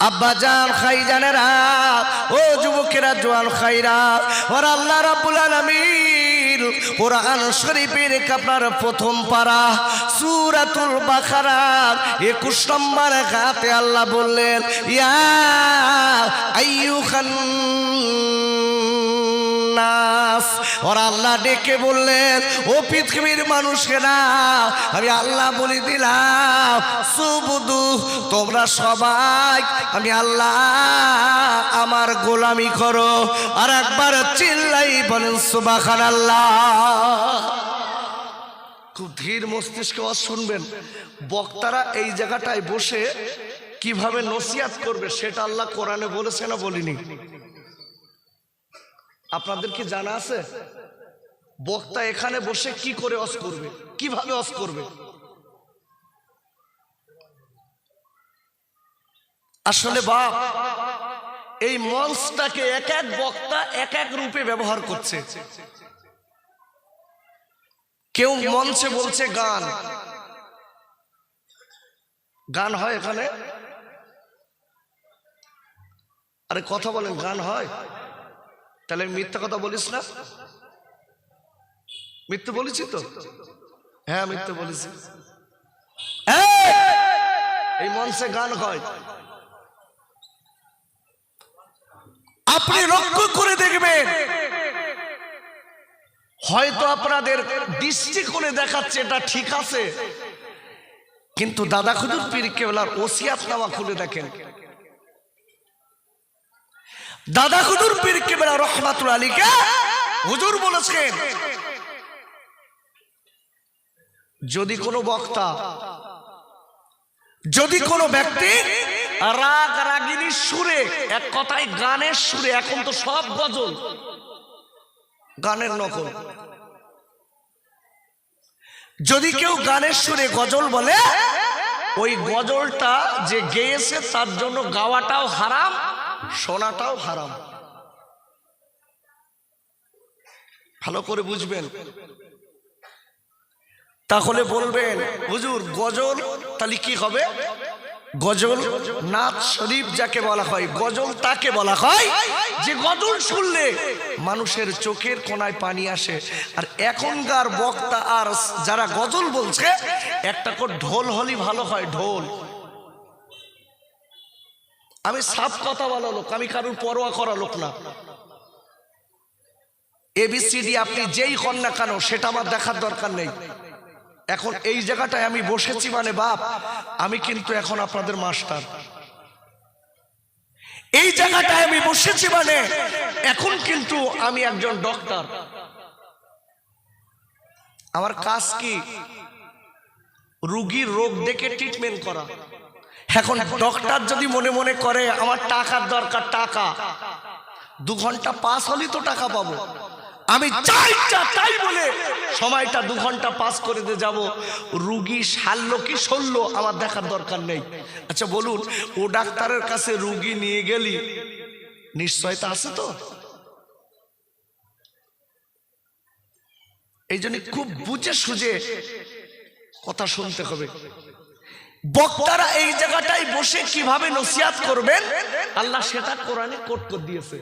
আব্বাজান খাইজানেরা, ও যুবকেরা, জোয়ান খাইরা, ওর আল্লাহ রাব্বুল আলামিন কোরআন শরীফের আপনার প্রথম পারা সূরাতুল বাকারা 21 নম্বর আয়াতে আল্লাহ বললেন, ইয়া আইয়ুহান নাস, ওর আল্লাহ ডেকে বললেন, ও পৃথিবীর মানুষেরা, আমি আল্লাহ বলে দিলাম সুবুদু, তোমরা সবাই আমি আল্লাহ আমার গোলামি করো। আর একবার চিল্লাই বলেন সুবহানাল্লাহ। খুব ধীর মস্তিষ্কে শুনবেন। বক্তারা এই জায়গাটায় বসে কিভাবে নসিহত করবে সেটা আল্লাহ কোরআনে বলেছে না বলিনি? আপনাদের কি জানা আছে বক্তা এখানে বসে কি করে ওয়াজ করবে, কিভাবে ওয়াজ করবে? আসলে বাপ, এই মঞ্চটাকে এক এক বক্তা এক এক রূপে ব্যবহার করছে। কেউ মঞ্চে বলছে গান, গান হয় এখানে? আরে কথা বলেন, গান হয়? তাহলে মিথ্যা কথা বলিস না। মিথ্যে বলেছি তো? হ্যাঁ মিথ্যে বলেছি। এই মঞ্চে গান হয়। আপনি লক্ষ্য করে দেখবেন, হয়তো আপনাদের দৃষ্টিকোণে দেখাচ্ছে এটা ঠিক আছে, কিন্তু দাদা হুজুর পীর কেবলার ওসিয়াতনামা খুলে দেখেন। দাদা হুজুর পীর কেবলা রহমাতুল্লাহ আলাইহি হুজুর বলেছেন, যদি কোনো বক্তা, যদি কোনো ব্যক্তি রাগ রাগিনীর সুরে, এক কথায় গানের সুরে, এখন তো সব গজল গানের নকল, যদি কেউ গানের সুরে গজল বলে, ওই গজলটা যে গেয়েছে তার জন্য গাওয়াটাও হারাম, শোনাটাও হারাম। ভালো করে বুঝবেন। তাহলে বলবেন, হুজুর গজল তাহলে কি হবে? গজল নাত শরীফ যাকে বলা হয়, গজল তাকে বলা হয় যে গজল শুনলে মানুষের চোখের কোণায় পানি আসে। আর এখনকার বক্তা আর যারা গজল বলছে, একটা করে ঢোল হলি ভালো হয়, ঢোল। আমি সাফ কথা বলা লোক, আমি কারোর পরোয়া করা লোক না। এবিসিডি আপনি যেই কর না কেন সেটা আমার দেখার দরকার নেই। এখন এই জায়গাটায় আমি বসেছি মানে বাপ, আমি কিন্তু এখন আপনাদের মাস্টার। এই জায়গাটায় আমি বসেছি মানে এখন কিন্তু আমি একজন ডক্টর। আমার কাজ কি? রোগীর রোগ দেখে ট্রিটমেন্ট করা। এখন ডক্টর যদি মনে মনে করে আমার টাকার দরকার, টাকা 2 ঘন্টা পাস হলেই তো টাকা পাবো, আমি তাই বলে সময়টা 2 ঘন্টা পাস করে দিয়ে যাব, রুগী সারলো কি সরলো আমার দেখার দরকার নেই। আচ্ছা বলুন, ও ডাক্তারের কাছে রুগী নিয়ে গেলি নিশ্চয়তা আছে তো? এই জন্য খুব বুঝে সুঝে কথা শুনতে হবে। বক্তারা এই জায়গাটায় বসে কিভাবে নসিহত করবেন, আল্লাহ সেটা কোরআনে কোট করে দিয়েছে।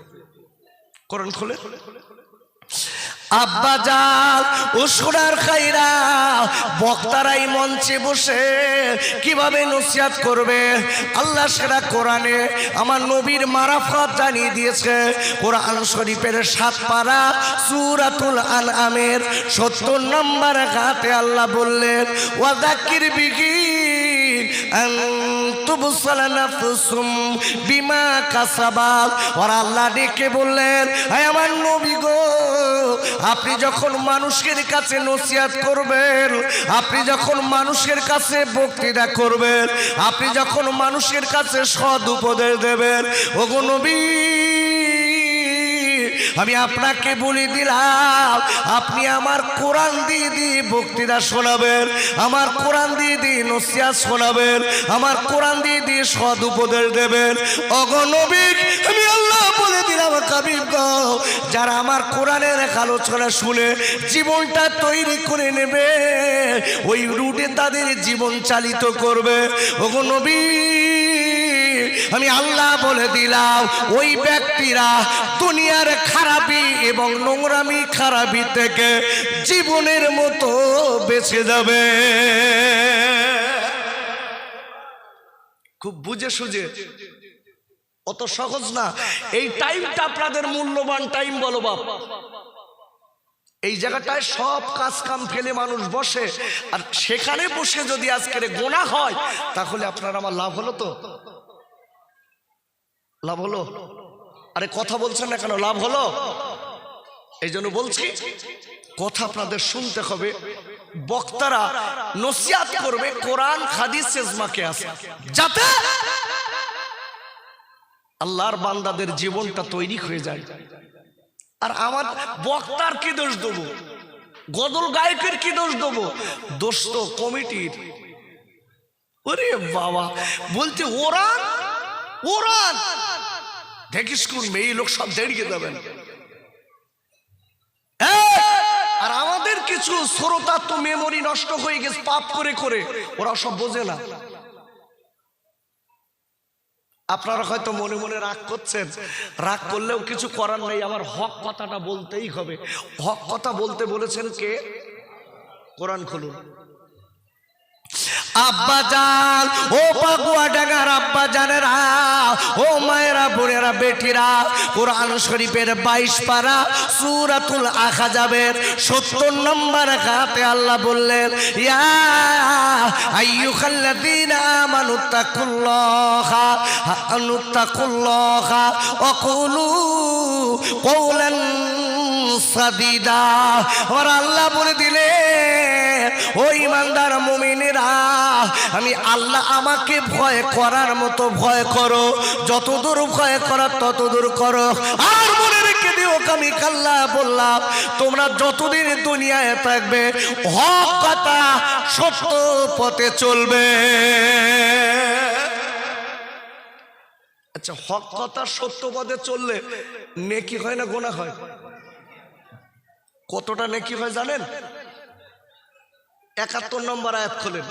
কোরআন খুলে আব্বাজান ও সোনার খাইরা, বক্তারাই মঞ্চে বসে কিভাবে নসিহত করবে, আল্লাহ সেটা কোরআনে আমার নবীর মারাফত জানিয়ে দিয়েছে। কোরআন শরীফের 7 পারা সূরাতুল আনআমের 70 নম্বর আয়াতে আল্লাহ বললেন, ওয়াযাক্কির বিহি আন তুবসালা নাফসুম বিমা কাসাবাত। আর আল্লাহ ডেকে বললেন, হে আমার নবী গো, আপনি যখন মানুষের কাছে নসিহত করবেন, আপনি যখন মানুষের কাছে বক্তৃতা করবেন, আপনি যখন মানুষের কাছে সৎ উপদেশ দেবেন, ওগো নবী আমি আপনাকে বলে দিলাম, আপনি আমার কোরআন দিয়ে দিয়ে বক্তৃতা শোনাবেন, আমার কোরআন দিয়ে দিয়ে নসিহত শোনাবেন, আমার কোরআন দিয়ে দিয়ে সৎ উপদেশ দেবেন। ওগো নবী আমি আল্লাহ বলে দিলাম, হাবিব গো, যারা আমার কোরআনের আলোচনা শুনে জীবনটা তৈরি করে নেবে, ওই রুটে তাদের জীবন চালিত করবে। ওগো নবী আমি আল্লাহ বলে দিলাম ওই ব্যক্তিরা দুনিয়ার খারাপি এবং নোংরামি খারাপি থেকে জীবনের মতো বেঁচে যাবে। খুব বুঝে সুঝে, অত সহজ না। এই টাইমটা আপনাদের মূল্যবান টাইম বলো বাপ। এই জায়গাটায় সব কাজ কাম ফেলে মানুষ বসে, আর সেখানে বসে যদি আজকের গোনা হয় তাহলে আপনার আমার লাভ হলো? তো লাভ হলো? আরে কথা বলছেন না কেন? লাভ হলো? এই জন্য বলছি কথা আপনাদের শুনতে হবে। বক্তারা নসিহত করবে কোরআন হাদিস ইজমাকে আছে, যাতে আল্লাহর বান্দাদের জীবনটা তৈরি হয়ে যায়। আর আমার বক্তার কি দোষ দেবো? গজল গায়কের কি দোষ দেবো? দোষ তো কমিটির। ওরে বাবা, বলতে ওরান ওরান দেখিস কোন মেয়ে লোক সব দাঁড়িয়ে যাবেন। আর আমাদের কিছু শ্রোতা তো মেমোরি নষ্ট হয়ে গেছে পাপ করে করে, ওরা সব বোঝে না। আপনারা হয়তো মনে মনে রাগ করছেন, রাগ করলেও কিছু করার নেই। আমার হক কথাটা বলতেই হবে। হক কথা বলতে বলেছেন কে? কোরআন খুলুন। আব্বা জান, ও পাকুয়া ডাঙ্গার আব্বা জানেরা, ও মায়েরা, বোনেরা, বেটিরা, কোরআন শরীফের 22 পারা সূরাতুল আহজাবের 70 নম্বর আয়াতে আল্লাহ বললেন, ইয়া আইয়ুহাল্লাযীনা আমানুত্তাকুল্লাহা ওয়া কুলু কওলান সাদীদা। আর আল্লাহ বলে দিলেন, ও ঈমানদার মুমিনেরা, আমি আল্লাহ আমাকে ভয় করার মতো ভয় করো, যতদূর ভয় করার ততদূর করো। আর মনে রেখে দিও, আমি আল্লাহ বললাম তোমরা যতদিন দুনিয়ায় থাকবে হক কথা সত্য পথে চলবে। আচ্ছা, হক কথা সত্য পথে চললে নেকি হয় না গুনাহ হয়? কতটা নেকি হয় জানেন? 71 নম্বর আয়াত খোলেন,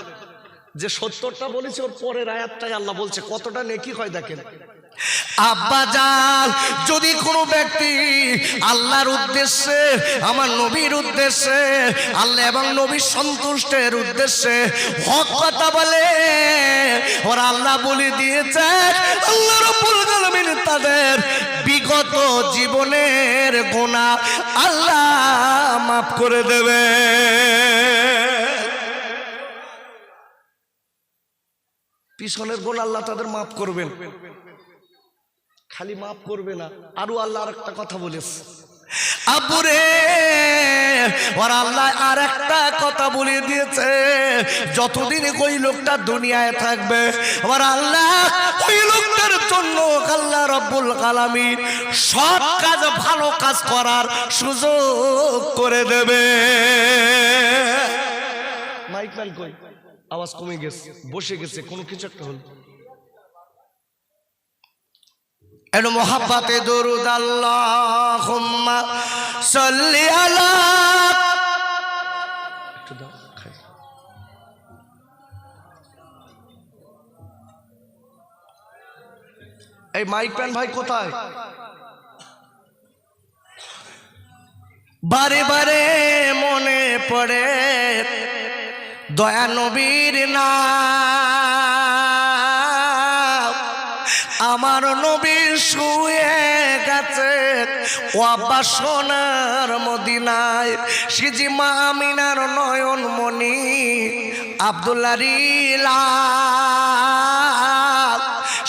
যে 70টা বলেছে ওর পরের আয়াতটাই আল্লাহ বলছে কতটা নেকি হয় দেখেন। আব্বা জান, যদি কোনো ব্যক্তি আল্লাহর উদ্দেশ্যে, আমার নবীর উদ্দেশ্যে, আল্লাহ এবং নবীর সন্তুষ্টের উদ্দেশ্যে হক কথা বলে, ওরা আল্লাহ বলে দিয়েছে আল্লাহ রাব্বুল আলামিন তাদের বিগত জীবনের গুনাহ আল্লাহ মাফ করে দেবে। পিছনের গুনাহ আল্লাহ তাদের মাফ করবেন। খালি মাফ করবে না, আরো আল্লাহ আরেকটা কথা বলেছে, আব্বুরে, ওর আল্লাহ আর একটা কথা বলে দিয়েছে, যতদিন ওই লোকটা দুনিয়ায় থাকবে ওর আল্লাহ ওই লোকটার জন্য আল্লাহ রাব্বুল আলামিন সব কাজ, ভালো কাজ করার সুযোগ করে দেবে। মাইক ম্যান কই? আওয়াজ কমে গেছে, বসে গেছে, কোনো কিছু একটা হল। এনো মোহাব্বতে দরুদ আল্লাহুম্মা সাল্লি আলা। এই মাইক প্যান ভাই কোথায়? বারে বারে মনে পড়ে দয়া নবীর নাম, আমার নবী শুয়ে গেছে ও আব্বা সোনার মদিনায়, সিজি মা আমিনার নয়ন মনি আব্দুল্লাহ রিলা,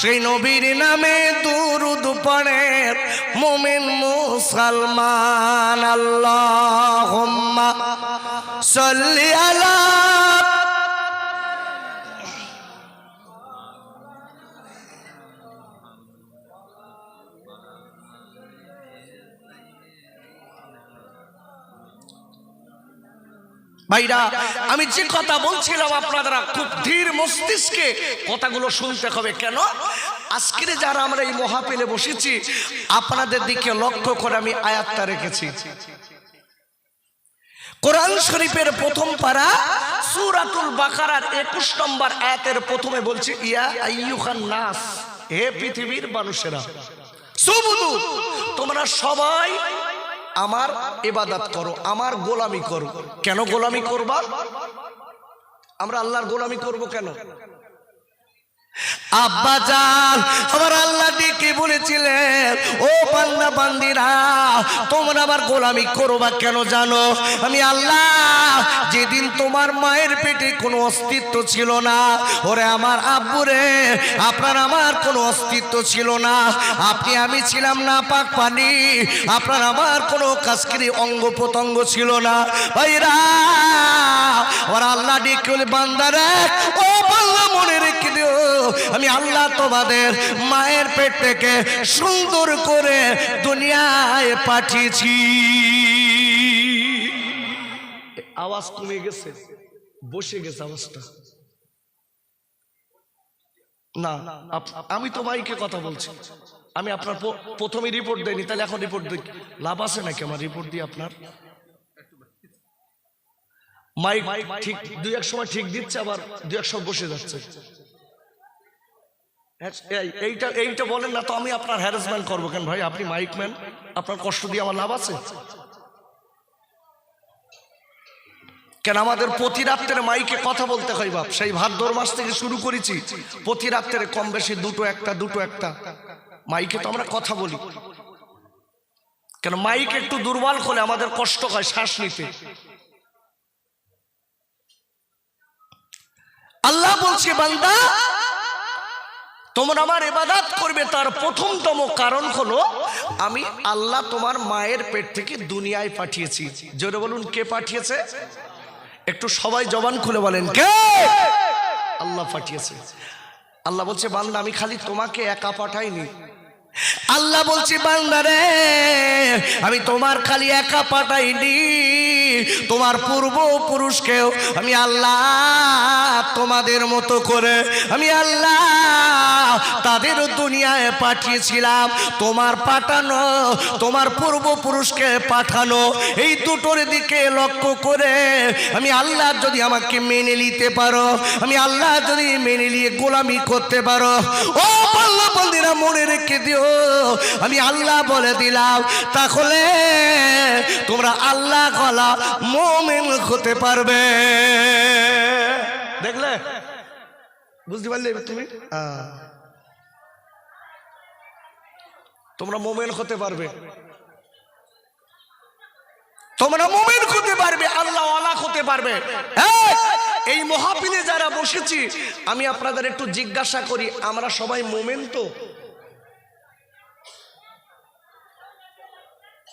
সেই নবীর নামে দুরুদ পড়ে মুমিন মুসলমান। আল্লাহুম্মা সাল্লি আলা। ভাইরা, আমি যে কথা বলছিলাম আপনারা খুব ধীর মস্তিষ্কে কথাগুলো শুনতে হবে। কেন? আজকে যারা আমরা এই মহাপেলে বসেছি আপনাদের দিকে লক্ষ্য করে আমি আয়াতটা রেখেছি। কোরআন শরীফের প্রথম পারা সূরাতুল বাকারার 21 নম্বর আয়াতের প্রথমে বলছে, ইয়া আইয়ুহান নাস, হে পৃথিবীর মানুষেরা, সুবুদু, তোমরা সবাই আমার ইবাদত করো, আমার গোলামি করো। কেন গোলামি করবা? আমরা আল্লাহর গোলামি করব কেন? আব্বা জান আমার আল্লাহ ডেকে বলেছিলেন, ও বান্দা বান্দিরা, তোমরা আমার গোলামি করবা কেন জানো? আমি আল্লাহ যেদিন তোমার মায়ের পেটে কোনো অস্তিত্ব ছিল না, ওরে আমার আব্বুরে, আপনার আমার কোনো অস্তিত্ব ছিল না, আপনি আমি ছিলাম না পাক পানি, আপনার আমার কোনো কাজকরি অঙ্গ প্রত্যঙ্গ ছিল না। ভাইরা ওরা আল্লাহ ডেকে বলে, বান্দারা ও বান্দা মনে রেখে দিও, আমি আল্লাহ তোমাদের মায়ের পেট থেকে সুন্দর করে দুনিয়ায় পাঠিয়েছি। আওয়াজ কমে গেছে, বসে গেছে আওয়াজটা। না আমি তো মাইকে কথা বলছি, আমি আপনার প্রথমে রিপোর্ট দেয়নি, তাহলে এখন রিপোর্ট দিই লাভ আছে নাকি? আমার রিপোর্ট দিয়ে আপনার মাইক ঠিক দুই এক সময় ঠিক দিচ্ছে, আবার দুই এক সময় বসে যাচ্ছে। এইটা বলেন না তো, আমি আপনার হ্যারাসমেন্ট করবো কেন ভাই? আপনি মাইক ম্যান, আপনার কষ্ট দিয়ে আমার লাভ আছে কেন? আমাদের প্রতি রাত্রে মাইকে কথা বলতে হয় বাপ, সেই ভাদ্র মাস থেকে শুরু করেছি, প্রতি রাত্রে কম বেশি দুটো একটা মাইকে তো আমরা কথা বলি। কেন মাইক একটু দুর্বল হলে আমাদের কষ্ট হয় শ্বাস নিতে। আল্লাহ বলছে, বান্দা তোমরা আমার ইবাদত করবে, তার প্রথমতম কারণ হলো আমি আল্লাহ তোমার মায়ের পেট থেকে দুনিয়ায় পাঠিয়েছি। জোরে বলুন, কে পাঠিয়েছে? একটু সবাই জবান খুলে বলেন, কে? আল্লাহ পাঠিয়েছে। আল্লাহ বলছে, বান্দা আমি খালি তোমাকে একা পাঠাইনি। আল্লাহ বলছে, বান্দা রে আমি তোমার খালি একা পাঠাইনি, তোমার পূর্বপুরুষকেও আমি আল্লাহ তোমাদের মতো করে আমি আল্লাহ তাদের দুনিয়ায় পাঠিয়েছিলাম। তোমার পাঠানো, তোমার পূর্বপুরুষকে পাঠানো, এই দুটোর দিকে লক্ষ্য করে আমি আল্লাহ যদি আমাকে মেনে নিতে পারো, আমি আল্লাহ যদি মেনে নিয়ে গোলামি করতে পারো, ও আল্লাহ বন্দিরা মনে রেখে দিও, আমি আল্লাহ বলে দিলাম, তাহলে তোমরা আল্লাহ গলা মুমিন হতে পারবে। দেখলে, বুঝতে পারলে তুমি? তোমরা মুমিন হতে পারবে, তোমরা মুমিন হতে পারবে, আল্লাহ ওয়ালা হতে পারবে। এই মাহফিলে যারা বসেছি, আমি আপনাদের একটু জিজ্ঞাসা করি, আমরা সবাই মুমিন তো?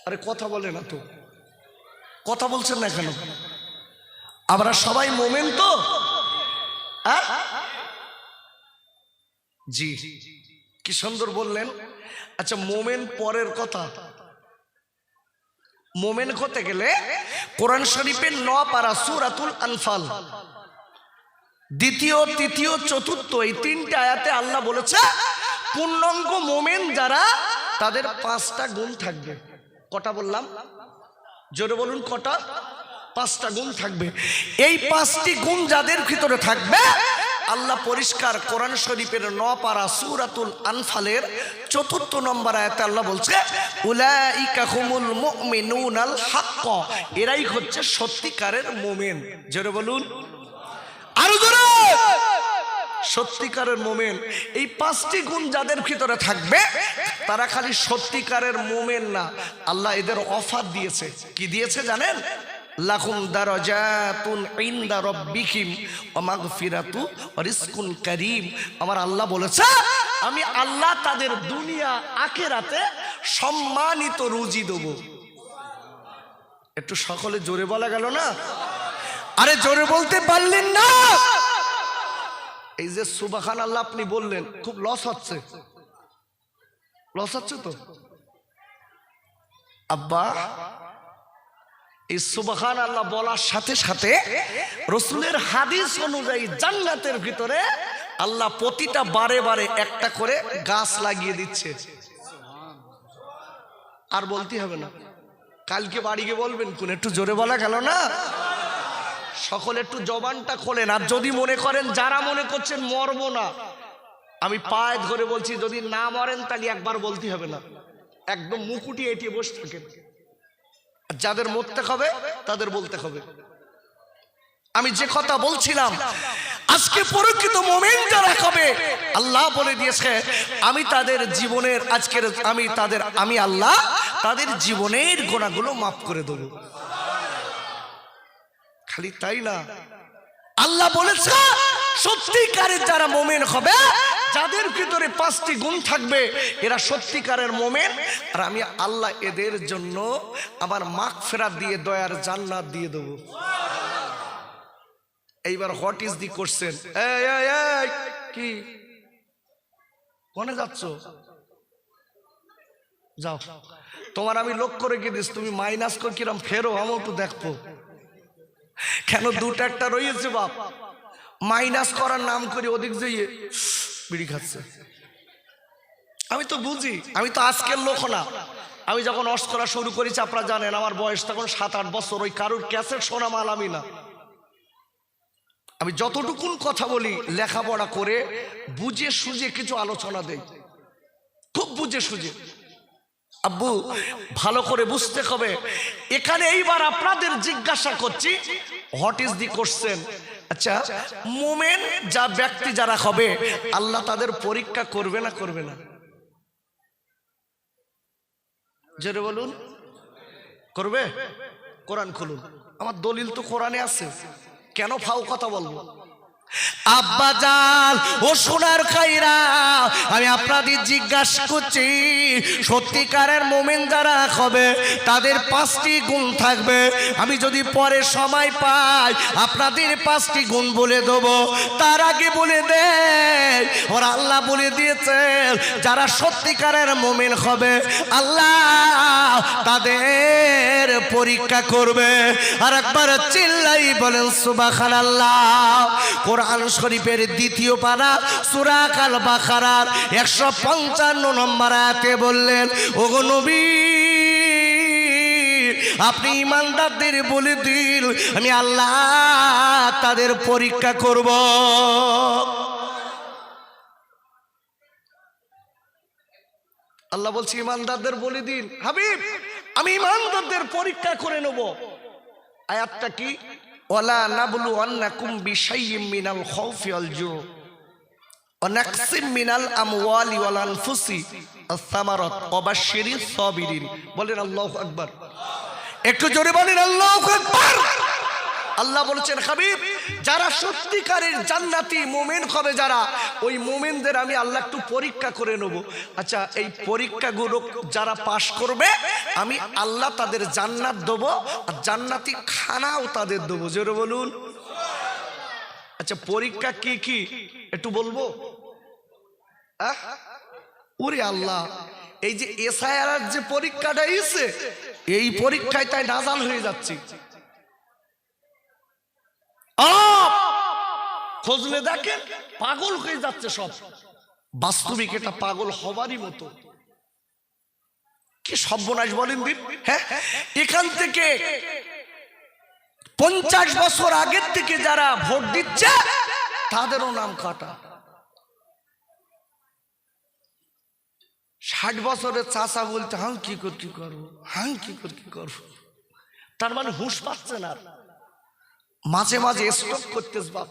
আরে কথা বলে না তো, কথা বলছেন না কেন? আমরা সবাই মুমিন তো? জি, কি সুন্দর বললেন। আচ্ছা, মুমিন পরের কথা। মুমিন হতে গেলে কোরআন শরীফের 9 পারা সূরাতুল আনফাল দ্বিতীয়, তৃতীয়, চতুর্থ এই 3টে আয়াতে আল্লাহ বলেছে পূর্ণাঙ্গ মুমিন যারা, তাদের 5টা গুণ থাকবে। কটা বললাম? জোরে বলুন, কটা? 5টা গুণ থাকবে। এই 5টি গুণ যাদের ভিতরে থাকবে, আল্লাহ পরিষ্কার কোরআন শরীফের 9 পারা সূরাতুল আনফালের 4 নম্বর আয়াতে আল্লাহ বলছে, উলাইকা হুমুল মুমিনুনাল হক, এরাই হচ্ছে সত্যিকারের মুমিন। জোরে বলুন, আরো জোরে, সত্যিকারের মুমিন। এই 5টি গুণ যাদের ভিতরে থাকবে, তারা খালি সত্যিকারের মুমিন না, আল্লাহ এদের অফার দিয়েছে। কি দিয়েছে জানেন? লাকুম দারাজাতুন ইনদা রাব্বিকুম ওয়া মাগফিরাতু ওয়া রিজকুন কারীম। আমার আল্লাহ বলেছে, আমি আল্লাহ তাদের দুনিয়া আখিরাতে সম্মানিত রুজি দেব। একটু সকলে জোরে বলা গেল না? আরে জোরে বলতে পারলেন না? এই যে সুবহানাল্লাহ আপনি বললেন, খুব লস হচ্ছে, লস হচ্ছে তো আব্বা। এই সুবহানাল্লাহ বলার সাথে সাথে রাসূলের হাদিস অনুযায়ী জান্নাতের ভিতরে আল্লাহ প্রতিটা বারে বারে একটা করে গাছ লাগিয়ে দিচ্ছে। আর বলতে হবে না, কালকে বাড়ি গিয়ে বলবেন কোন, একটু জোরে বলা গেল না? সকলে একটু জবানটা খোলেন। আর যদি মনে করেন, যারা মনে করছেন মরবো না, আমি পায়ে ধরে বলছি, যদি না মরেন তাহলে একবার বলতে হবে না, একদম মুকুটি এটিয়ে বসে থাকেন। যাদের মরতে হবে তাদের বলতে হবে। আমি যে কথা বলছিলাম, আজকে প্রকৃত মুমিন যারা হবে, আল্লাহ বলে দিয়েছে আমি তাদের জীবনের আজকের আমি আল্লাহ তাদের জীবনের গুনাহগুলো মাফ করে দেব। খালি তাই না, আল্লাহ বলেছে সত্যিকারের যারা মুমিন হবে, যাদের ভিতরে 5টি গুণ থাকবে, এরা সত্যিকারের মুমিন। আর আমি আল্লাহ এদের জন্য আমার মাগফিরাত দিয়ে দয়ার জান্নাত দিয়ে দেব। এইবার হোয়াট ইজ দি কোশ্চেন? কি কোনে যাচ্ছ? যাও, তোমার আমি লক্ষ্য রেখে দিস, তুমি মাইনাস করে কিরম ফেরো আমি একটু দেখবো। কেন 2টা রয়েছে বাপ, মাইনাস করার নাম করে ওদিক যেয়ে বিড়ি খাচ্ছে। আমি তো বুঝি, আমি তো আজকের লোক না। আমি যখন অস করা শুরু করেছি, আপনারা জানেন আমার বয়স তখন 7-8 বছর। ওই কারুর ক্যাসেট শোনা মাল আমি না। আমি যতটুকুন কথা বলি লেখাপড়া করে বুঝে সুঝে কিছু আলোচনা দেই, খুব বুঝে সুঝে। আব্বু ভালো করে বুঝতে হবে। এখানে এইবার আপনাদের জিজ্ঞাসা করছি, হোয়াট ইজ দি কোশ্চেন? আচ্ছা, মুমিন যা ব্যক্তি যারা হবে, আল্লাহ তাদের পরীক্ষা করবে না করবে না? জোরে বলুন, করবে? কোরআন খুলুন, আমার দলিল তো কোরআনে আছে, কেন ফাও কথা বলবো? আব্বাজান ও সোনার খাইরা, আমি আপনাদের জিজ্ঞাসা করছি, সত্যিকারের মুমিন যারা হবে তাদের 5টি গুণ থাকবে। আমি যদি পরে সময় পাই আপনাদের 5টি গুণ বলে দেব। তার আগে বলে দেয়, ওর আল্লাহ বলে দিয়েছেন যারা সত্যিকারের মুমিন হবে, আল্লাহ তাদের পরীক্ষা করবে। আর একবার চিল্লাই বলেন সুবহানাল্লাহ। কোরআন শরীফের 2য় পারা সূরা আল বাকারার 155 নম্বর আয়াতে বললেন, ওগো নবী আপনি ইমানদারদের বলে দিন আমি আল্লাহ তাদের পরীক্ষা করব। আল্লাহ বলছে ইমানদারদের বলে দিন হাবিব আমি ইমানদারদের পরীক্ষা করে নেব। আয়াতটা কি? ওয়ালা নাবলু আন্নাকুম বিশাইয়্যিম মিনাল খাউফি ওয়াল জু ওয়া নাকসিম মিনাল আমওয়ালি ওয়াল আনফুসি আস-সামারাত ওয়া বাশশিরিস সাবিরিন। বলেন আল্লাহু আকবার, একটু জোরে বলেন আল্লাহু আকবার। আল্লাহ বলেছেন হাবিব যারা সত্যিকারের জান্নাতি মুমিন হবে, যারা ওই মুমিনদের আমি আল্লাহ একটু পরীক্ষা করে নেব। আচ্ছা, এই পরীক্ষাগুলো যারা পাশ করবে আমি আল্লাহ তাদের জান্নাত দেব, আর জান্নাতি খানাও তাদের দেবো। জোরে বলুন। আচ্ছা, পরীক্ষা কি কি একটু বলবো? ওরে আল্লাহ, এই যে এসআইআর যে পরীক্ষাটা এসে, এই পরীক্ষায় তাই নাজাল হয়ে যাচ্ছে। খোঁজলে দেখেন পাগল হয়ে যাচ্ছে সব। বাস্তবিক এটা পাগল হবারই মতো। কি সর্বনাশ বলেন দিন। হ্যাঁ, এখান থেকে 50 বছর আগের থেকে যারা ভোট দিচ্ছে তাদেরও নাম কাটা। 60 বছরের চাচা বলতে হাঁ কি করবো, হাঁ কি করবো। তার মানে হুঁশ পাচ্ছে না, মাঝে মাঝে স্টক করতেছে বাপ।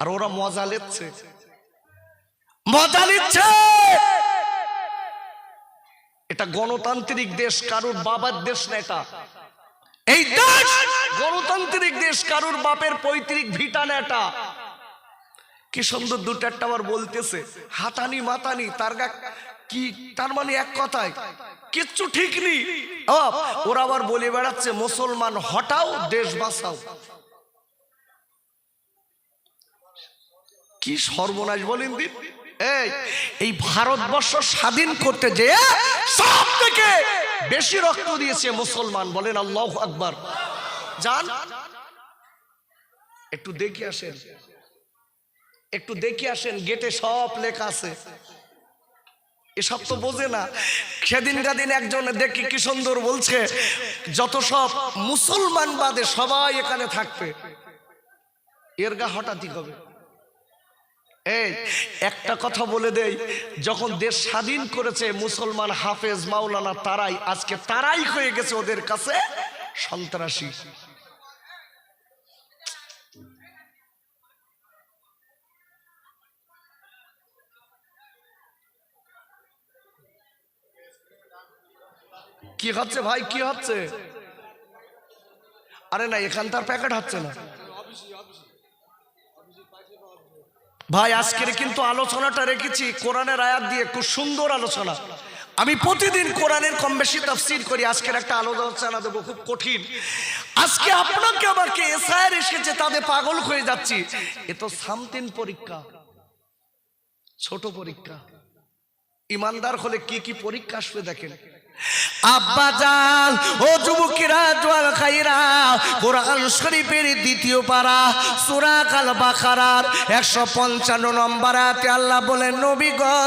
আর ওরা মজা নিচ্ছে। এটা গণতান্ত্রিক দেশ, কারুর বাবার দেশ না। এটা এই দেশ গণতান্ত্রিক দেশ, কারুর বাপের পৈতৃক ভিটা না। এটা কি সুন্দর 2-4টা আবার বলতেছে হাতানি মাতানি, কি তার মানে এক কথায় কিচ্ছু ঠিক নেই। ওরা আবার বলে বেড়াচ্ছে মুসলমান হটাও দেশ বাঁচাও। কি সর্বনাশ বলেন দিন। এই ভারতবর্ষ স্বাধীন করতে যে সব থেকে বেশি রক্ত দিয়েছে মুসলমান। বলেন আল্লাহু আকবার। যান একটু দেখে আসেন, একটু দেখে আসেন, গেটে সব লেখা আছে। এসব তো বোঝে না। সেদিন একজন দেখি কি সুন্দর বলছে, যত সব মুসলমান বাদে সবাই এখানে থাকবে। এর গা হঠাৎই হবে। এই একটা কথা বলে দেই, যখন দেশ স্বাধীন করেছে মুসলমান হাফেজ মাওলানা তারাই আজকে তারাই হয়ে গেছে ওদের কাছে সন্ত্রাসী। কি হচ্ছে ভাই, কি হচ্ছে? আরে না, এখান তার প্যাকেট হচ্ছে না ভাই। আজকের কিন্তু আলোচনাটা রেখেছি কোরআনের আয়াত দিয়ে, খুব সুন্দর আলোচনা। আমি প্রতিদিন কোরআনের কম বেশি তাফসীর করি, আজকের একটা আলোচনা দেবো খুব কঠিন। আজকে আপনাকে আমাকে এসআইআর এসেছে, তাদের পাগল হয়ে যাচ্ছি। এ তো সামথিং পরীক্ষা, ছোট পরীক্ষা। ইমানদার হলে কি কি পরীক্ষা আসবে দেখেন। আব্বাজান ও যুবকেরা জওয়াল খাইরা, কোরআন শরীফের দ্বিতীয় পারা সূরা আল বাকারার 155 নম্বর আয়াতে আল্লাহ বলেন, নবী গো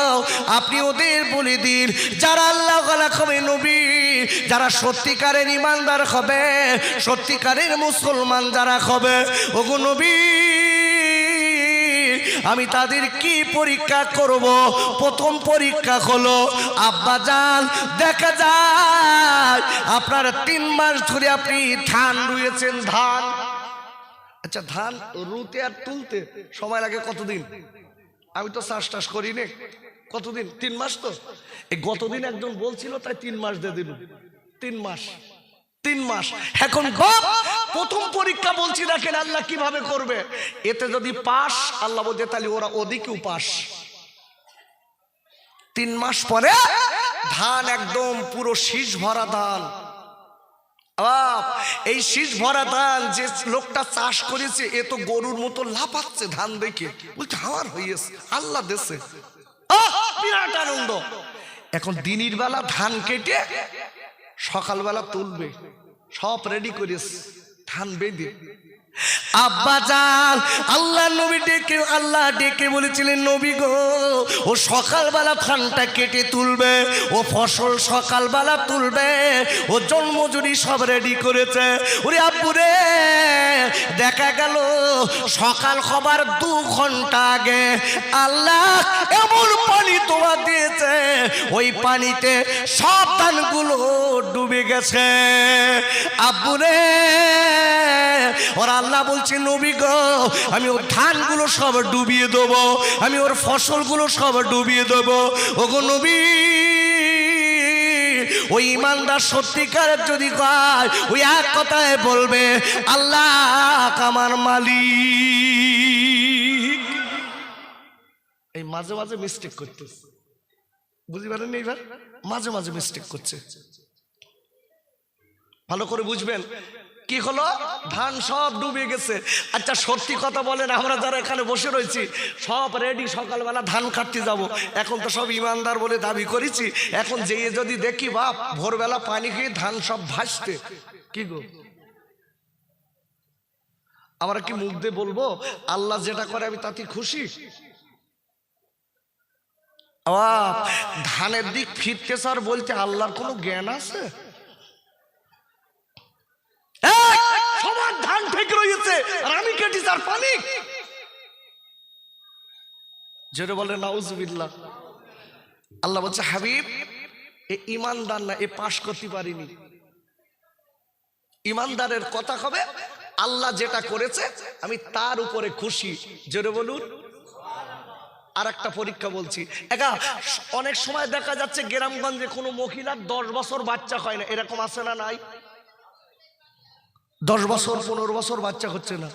আপনি ওদের বলে দিন যারা আল্লাহ ওয়ালা হবে নবী, যারা সত্যিকারের ইমানদার হবে, সত্যিকারের মুসলমান যারা হবে, ওগো নবী আমি তাদের কি পরীক্ষা করব? প্রথম পরীক্ষা হলো আব্বাজান, দেখা যায় আপনার 3 মাস ধরে আপনি ধান রুয়েছেন। ধান, আচ্ছা ধান রুতে আর তুলতে সময় লাগে কতদিন? আমি তো চাষ টাস করি নে, কতদিন? 3 মাস। তো এই গতদিন একজন বলছিল তাই 3 মাস দিয়ে দিল। 3 মাস, 3 মাস। এখন প্রথম পরীক্ষা বলছি দেখেন আল্লাহ কিভাবে করবে। এতে যদি পাস, আল্লাহ বলতে তাহলে ওরা ওদিকেও পাস। 3 মাস পরে ধান একদম পুরো শীষ ভরা ধান। এই শীষ ভরা ধান যে লোকটা চাষ করেছে, এ তো গরুর মতো লাফাচ্ছে ধান দেখে, বলছে আমার হয়েছে, আল্লাহ দেশে বিরাট আনন্দ। এখন দিনের বেলা ধান কেটে সকালবেলা তুলবে, সব রেডি করিস ধান বেঁধে। আব্বাজান আল্লাহ নবী ডেকে, আল্লাহ ডেকে বলেছিলেন নবী গো ও সকালবেলা ধানটা কেটে তুলবে, ও ফসল সকালবেলা তুলবে, ও জন্মজুরি সব রেডি করেছে। ওরে আব্বুরে, দেখা গেল সকাল হবার 2 ঘন্টা আগে আল্লাহ এমন পানি তোমার দিয়েছে, ওই পানিতে সব ধানগুলো ডুবে গেছে। আব্বুরে, ওরা আল্লাহ বলছে নবী গো আমি ওর ধানগুলো সব ডুবিয়ে দেবো, আমি ওর ফসলগুলো সব ডুবিয়ে দেবো। ওগো নবী, ওই ইমানদার সত্যিকার যদি কয়, ওই এক কথায় বলবে আল্লাহ আমার মালিক। এই মাঝে মাঝে মিস্টেক করতেছে, বুঝতে পারেন? এইবার মাঝে মাঝে মিস্টেক করছে, ভালো করে বুঝবেন। কি হলো? ধান সব ডুবে গেছে। আচ্ছা সত্যি কথা বলেন, আমরা যারা এখানে বসে রয়েছি সব রেডি, সকালবেলা ধান কাটতে যাব। এখন তো সব ইমানদার বলে দাবি করেছি, এখন যেয়ে যদি দেখি বাপ ভোরবেলা পানি খেয়ে ধান সব ভাসতে, কি গো আমরা কি মুখ দিয়ে বলবো আল্লাহ যেটা করে আমি তাতে খুশি? ধানের দিক ফিরতে স্যার বলতে আল্লাহর কোনো জ্ঞান আছে? সবার ধান ঠিক রয়েছে আর আমি কেটি তার পানি। যেটা বলে নাউজুবিল্লাহ। আল্লাহ বলছে হাবিব এ ইমানদার না, এ পাশ করতে পারিনি। ইমানদারের কথা হবে আল্লাহ যেটা করেছে আমি তার উপরে খুশি। যেটা বলুন। আর একটা পরীক্ষা বলছি, অনেক সময় দেখা যাচ্ছে গ্রামগঞ্জে কোনো মহিলার 10 বছর বাচ্চা হয় না, এরকম আছে না নাই? 10 বছর 15 বছর বাচ্চা হচ্ছে না,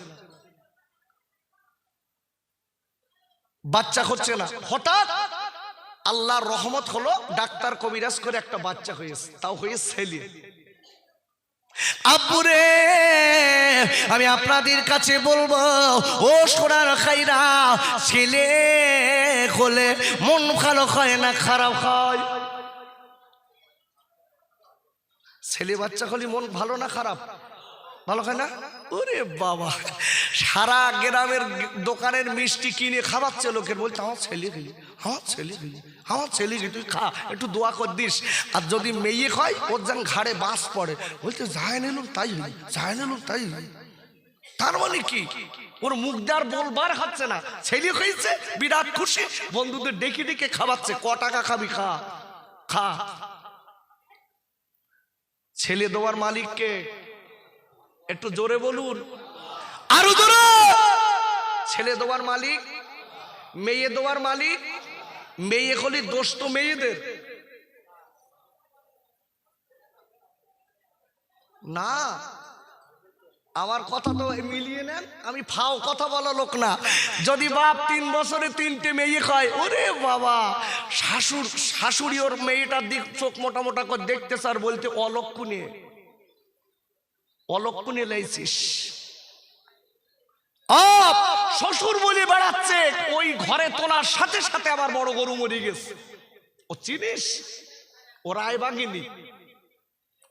বাচ্চা হচ্ছে না। হঠাৎ আল্লাহর রহমত হলো, ডাক্তার কবিরাজ করে একটা বাচ্চা হয়েছে, তাও হয়েছে ছেলে। আব্বুরে আমি আপনাদের কাছে বলবো, ও সোনার খাইরা, ছেলে হলে মন ভালো হয় না খারাপ হয়? ছেলে বাচ্চা হলে মন ভালো না খারাপ? ভালো হয় না? ওরে বাবা, সারা গ্রামের দোকানের মিষ্টি কিনে খাওয়াচ্ছে লোকের, বলছে আমার ছেলে গেলি, আমার ছেলে গেলি, আমার ছেলে গেলি, তুই খা, একটু দোয়া কর দিস। আর যদি মেয়ে হয় ওর যেন ঘাড়ে বাস পড়ে, বলছে যাই নিলুম তাই হই, যাই নিলুম তাই হই। তার মানে কি ওর মুখ দিয়ে আর বলবার হচ্ছে না, ছেলে হয়েছে বিরাট খুশি, বন্ধুদের ডেকে ডেকে খাওয়াচ্ছে। ক টাকা খাবি, খা খা। ছেলে দেওয়ার মালিককে একটু জোরে বলুন, আরো জোরে। ছেলে দেওয়ার মালিক, মেয়ে দেওয়ার মালিক। মেয়ে হলে দোষ তো মেয়েদের না। আমার কথা তো মিলিয়ে নেন, আমি ফাও কথা বলা লোক না। যদি বাপ 3 বছরে 3টে মেয়ে খায়, ওরে বাবা, শাশুড়ি ওর মেয়েটার দিক চোখ মোটা মোটা করে দেখতে স্যার, বলতে অলক্ষণে অলক্ষণে লাইছিস। শ্বশুর বলে বেড়াচ্ছে, ওই ঘরে তোলার সাথে সাথে আবার বড় গরু মরে গেছে। ও চিনিস, ও রায়বাগিনী,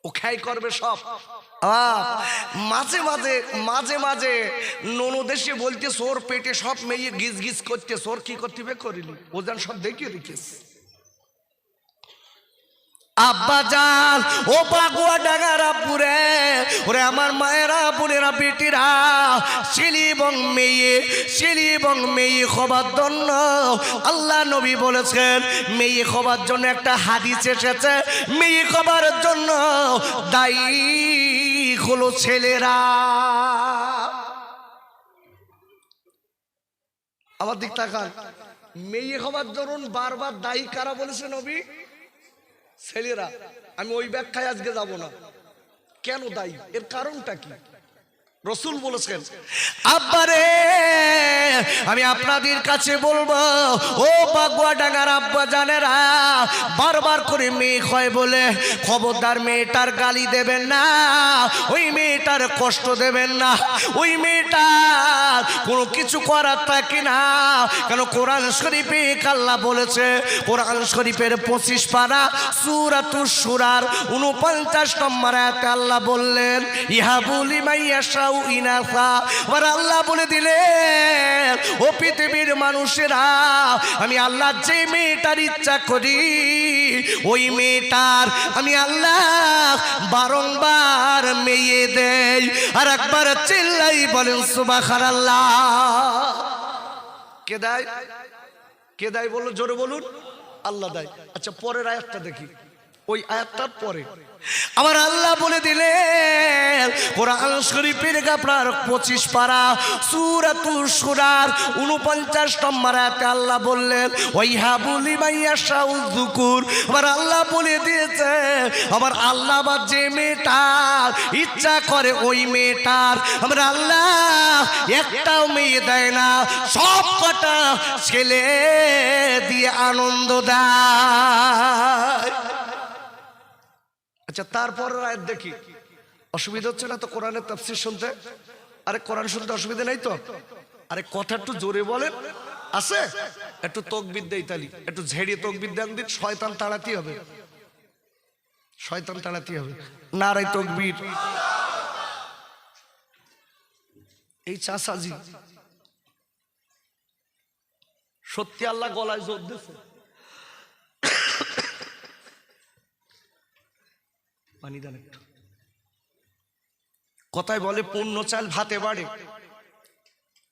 ও খাই করবে সব। মাঝে মাঝে মাঝে মাঝে ননদেশে বলতে সোর পেটে সব মেয়ে গিজ গিজ করতে, সোর কি করতে করিলি, ও যেন সব দেখিয়ে রেখেস। আব্বা জান, ও বাগুয়া ডাঙ্গারা পুরে, ওরে আমার মায়েরা, বোনেরা, বেটিরা, ছেলে এবং মেয়ে হবার জন্য আল্লাহ নবী বলেছেন, মেয়ে হবার জন্য একটা হাদিস এসেছে, মেয়ে হবার জন্য দায়ী হলো ছেলেরা। আমার দিক তাকান, মেয়ে হবার জন্য বারবার দায়ী কারা বলেছে নবী? ছেলেরা। আমি ওই ব্যাখ্যায় আজকে যাব না, কেন দায়ী, এর কারণটা কি। রসুল বলেছেন, আব্বারে আমি আপনাদের কাছে বলবো, ও বাগুয়া ডাঙ্গার আব্বা জানেরা, বারবার করে মেয়ে হয় বলে খবরদার মেয়েটার গালি দেবেন না, ওই মেয়েটার কষ্ট দেবেন না, ওই মেয়েটার কোনো কিছু করার থাকে না। কেন, কোরআন শরীফে আল্লাহ বলেছে, কোরআন শরীফের 25 পারা সূরাতুশ সূরার 49 নম্বর আয়াতে আল্লাহ বললেন, ইহাবু লিমান ইয়াশাউ ইনাসা। আর আল্লাহ বলে দিলেন, ও পৃথিবীর মানুষেরা, আমি আল্লাহ যে মেয়েটার ইচ্ছা করি, ওই মেয়েটার আমি আল্লাহ বারংবার মেয়ে দেই। আর একবার চিল্লাই বলেন সুবহানাল্লাহ। কে দেয়? কে দেয় বলো, জোরে বলুন। আল্লাহ দেয়। আচ্ছা, পরের আয়াতটা দেখি, ওই আয়াতটার পরে আমার আল্লাহ বলে দিলেন, কোরআন শরীফের আপনার 25 পারা সূরাতুশ সূরার 49 নম্বর আয়াতে আল্লাহ বললেন, ওয়াইহাবু লিমান ইয়াশাউ যুকুর। আমার আল্লাহ বলে দিয়েছে, আমার আল্লাহ বা যে মেয়েটার ইচ্ছা করে ওই মেয়েটার আমার আল্লাহ একটাও মেয়ে দেয় না, সব কটা ছেলে দিয়ে আনন্দ দেয়। আচ্ছা, তারপর আয়াত দেখি। অসুবিধা হচ্ছে না তো কোরআনের তাফসীর শুনতে? আরে কোরআন শুনতে অসুবিধা নাই তো? আরে কথা একটু জোরে বলেন, আছে? একটু তাকবীর দেই, তালি একটু ঝেড়িয়ে তাকবীর দেন দিন, শয়তান তাড়াতে হবে, শয়তান তাড়াতে হবে। নারে তাকবীর। এই চাচাজি সত্যি আল্লাহ গলায় জোর দিয়েছে। পানি দেন একটু। কথায় বলে পূর্ণ চাল ভাতে বাড়ে।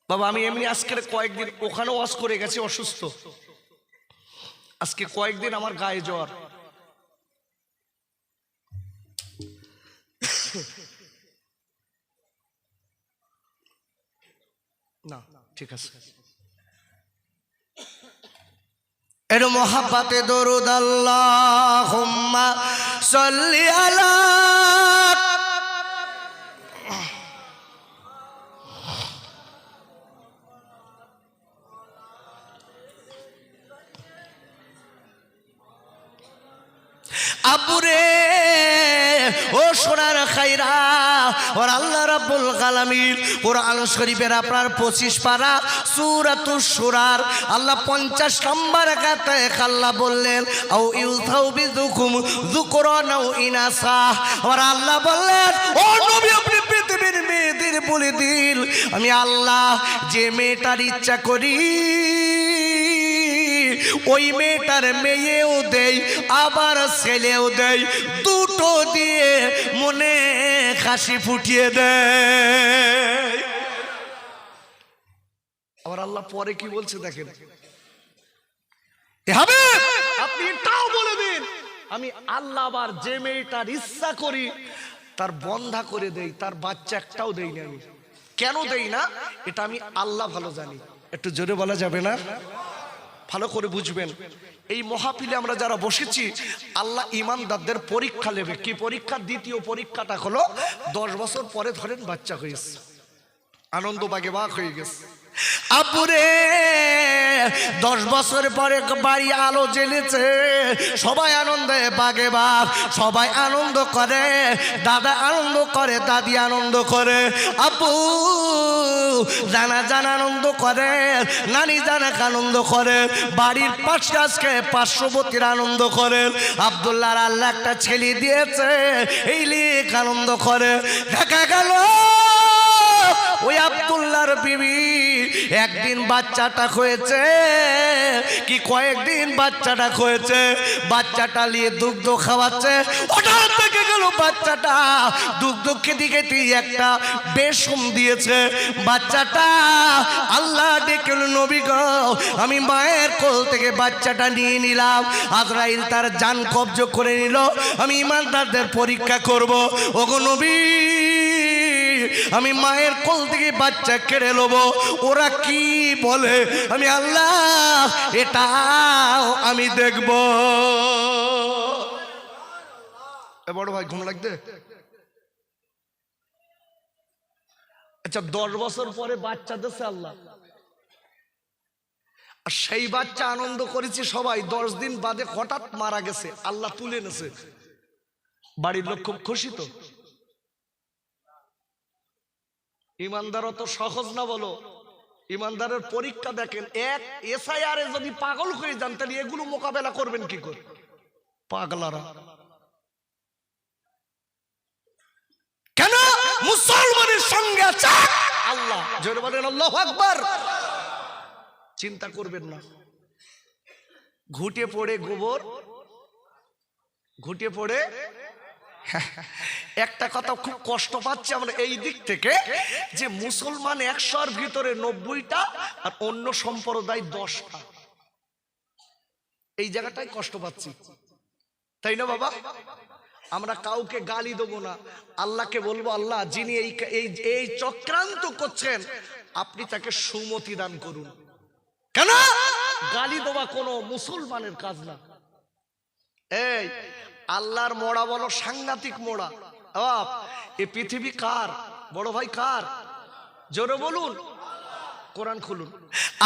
বাবা, আমি এমনি আজকের কয়েকদিন ওখানে ওয়াজ করে গেছি, অসুস্থ। আজকে কয়েকদিন আমার গায়ে জ্বর। না, ঠিক আছে। এর মোহাব্বতে দরুদ আল্লাহুম্মা সাল্লি আলা। আবুরে ও সোনার খাইরা, ওর আল্লাহ রাব্বুল আলামিন কোরআন শরীফের আপনার 25 পারা সূরাতুশ সূরার আল্লাহ 50 নম্বর আয়াতে আল্লাহ বললেন, আও ইউথাউ বিযুকুম যুকরানা ও ইনাসা। ওর আল্লাহ বললেন, ও নবী, আপনি পৃথিবীর মেয়েদের বলে দিন, আমি আল্লাহ যে মেয়েটার ইচ্ছা করি ওই মেয়েটার মেয়েও দেই, আবার ছেলেও দেই, দুটো দিয়ে মনে হাসি ফুটিয়ে দেয়। আল্লাহ পরে কি বলছে দেখেন, হবে আপনি এটাও বলে দিন আমি আল্লাহ আবার যে মেয়েটার ইচ্ছা করি তার বন্ধা করে দেই, তার বাচ্চা একটাও দেই না। আমি কেন দেই না এটা আমি আল্লাহ ভালো জানি। একটু জোরে বলা যাবে না? ভালো করে বুঝবেন। এই মহাপিলে আমরা যারা বসেছি, আল্লাহ ইমানদারদের পরীক্ষা নেবে। কি পরীক্ষা? দ্বিতীয় পরীক্ষাটা হলো 10 বছর পরে ধরেন বাচ্চা হয়েছে, আনন্দ বাগে বাগ হয়ে গেছে। আপুরে 10 বছর পরে বাড়ি আলো জ্বেলেছে, সবাই আনন্দে বাগে বাগ, সবাই আনন্দ করে, দাদা আনন্দ করে, দাদি আনন্দ করে, আপু জানা জানা আনন্দ করে, নানি জানাক আনন্দ করে, বাড়ির পাশে আজকে 500বতীর আনন্দ করে, আব্দুল্লাহর আল্লাহ একটা ছেলে দিয়েছে এই লিখ আনন্দ করে। দেখা গেল ওই আব্দুল্লাহর বিবি একদিন বাচ্চাটা হয়েছে কি কয়েকদিন বাচ্চাটা হয়েছে, বাচ্চাটা নিয়ে দুগ্ধ খাওয়াচ্ছে, হঠাৎ থেকে গেল বাচ্চাটা দুগ্ধ খেতে খেতে একটা বেশম দিয়েছে। বাচ্চাটা আল্লাহ ডেকে নবী গো আমি মায়ের কোল থেকে বাচ্চাটা নিয়ে নিলাম, আজরাইল তার জান কবজ করে নিল, আমি ইমানদারদের পরীক্ষা করব। ওগো নবী আমি মায়ের কোল থেকে বাচ্চা কেড়ে নেব, ওরা কি বলে আমি আল্লাহ এটাও আমি দেখব। বড় ভাই ঘুম লাগবে? আচ্ছা 10 বছর পরে বাচ্চা দিচ্ছে আল্লাহ, আর সেই বাচ্চা আনন্দ করেছি সবাই, 10 দিন বাদে হঠাৎ মারা গেছে, আল্লাহ তুলে নেছে, বাড়ির লোক খুব খুশি। তো ইমানদার অত সহজ না বলো? ইমানদারের পরীক্ষা দেখেন, এক এসআইআর এ যদি পাগল হয়ে যান তাহলে এগুলো মোকাবেলা করবেন কি করে? পাগলারা কেন মুসলমানের সঙ্গে আছে আল্লাহ। জোরে বলেন আল্লাহু আকবার। চিন্তা করবেন না, ঘুটে পড়ে গোবর, ঘুটে পড়ে। একটা কথা খুব কষ্ট পাচ্ছি আমরা এই দিক থেকে যে মুসলমান 100-র ভিতরে 90টা আর অন্য সম্প্রদায় 10টা, এই জায়গাটাই কষ্ট পাচ্ছি, তাই না বাবা? আমরা কাউকে গালি দেবো না, আল্লাহকে বলবো আল্লাহ যিনি এই চক্রান্ত করছেন আপনি তাকে সুমতি দান করুন। কেন গালি দেওয়া কোনো মুসলমানের কাজ না। এই আল্লাহর মোড়া বলো সাংঘাতিক মোড়া। এ পৃথিবী কার বড় ভাই? কার? জোরে বলুন, কোরআন খুলুন।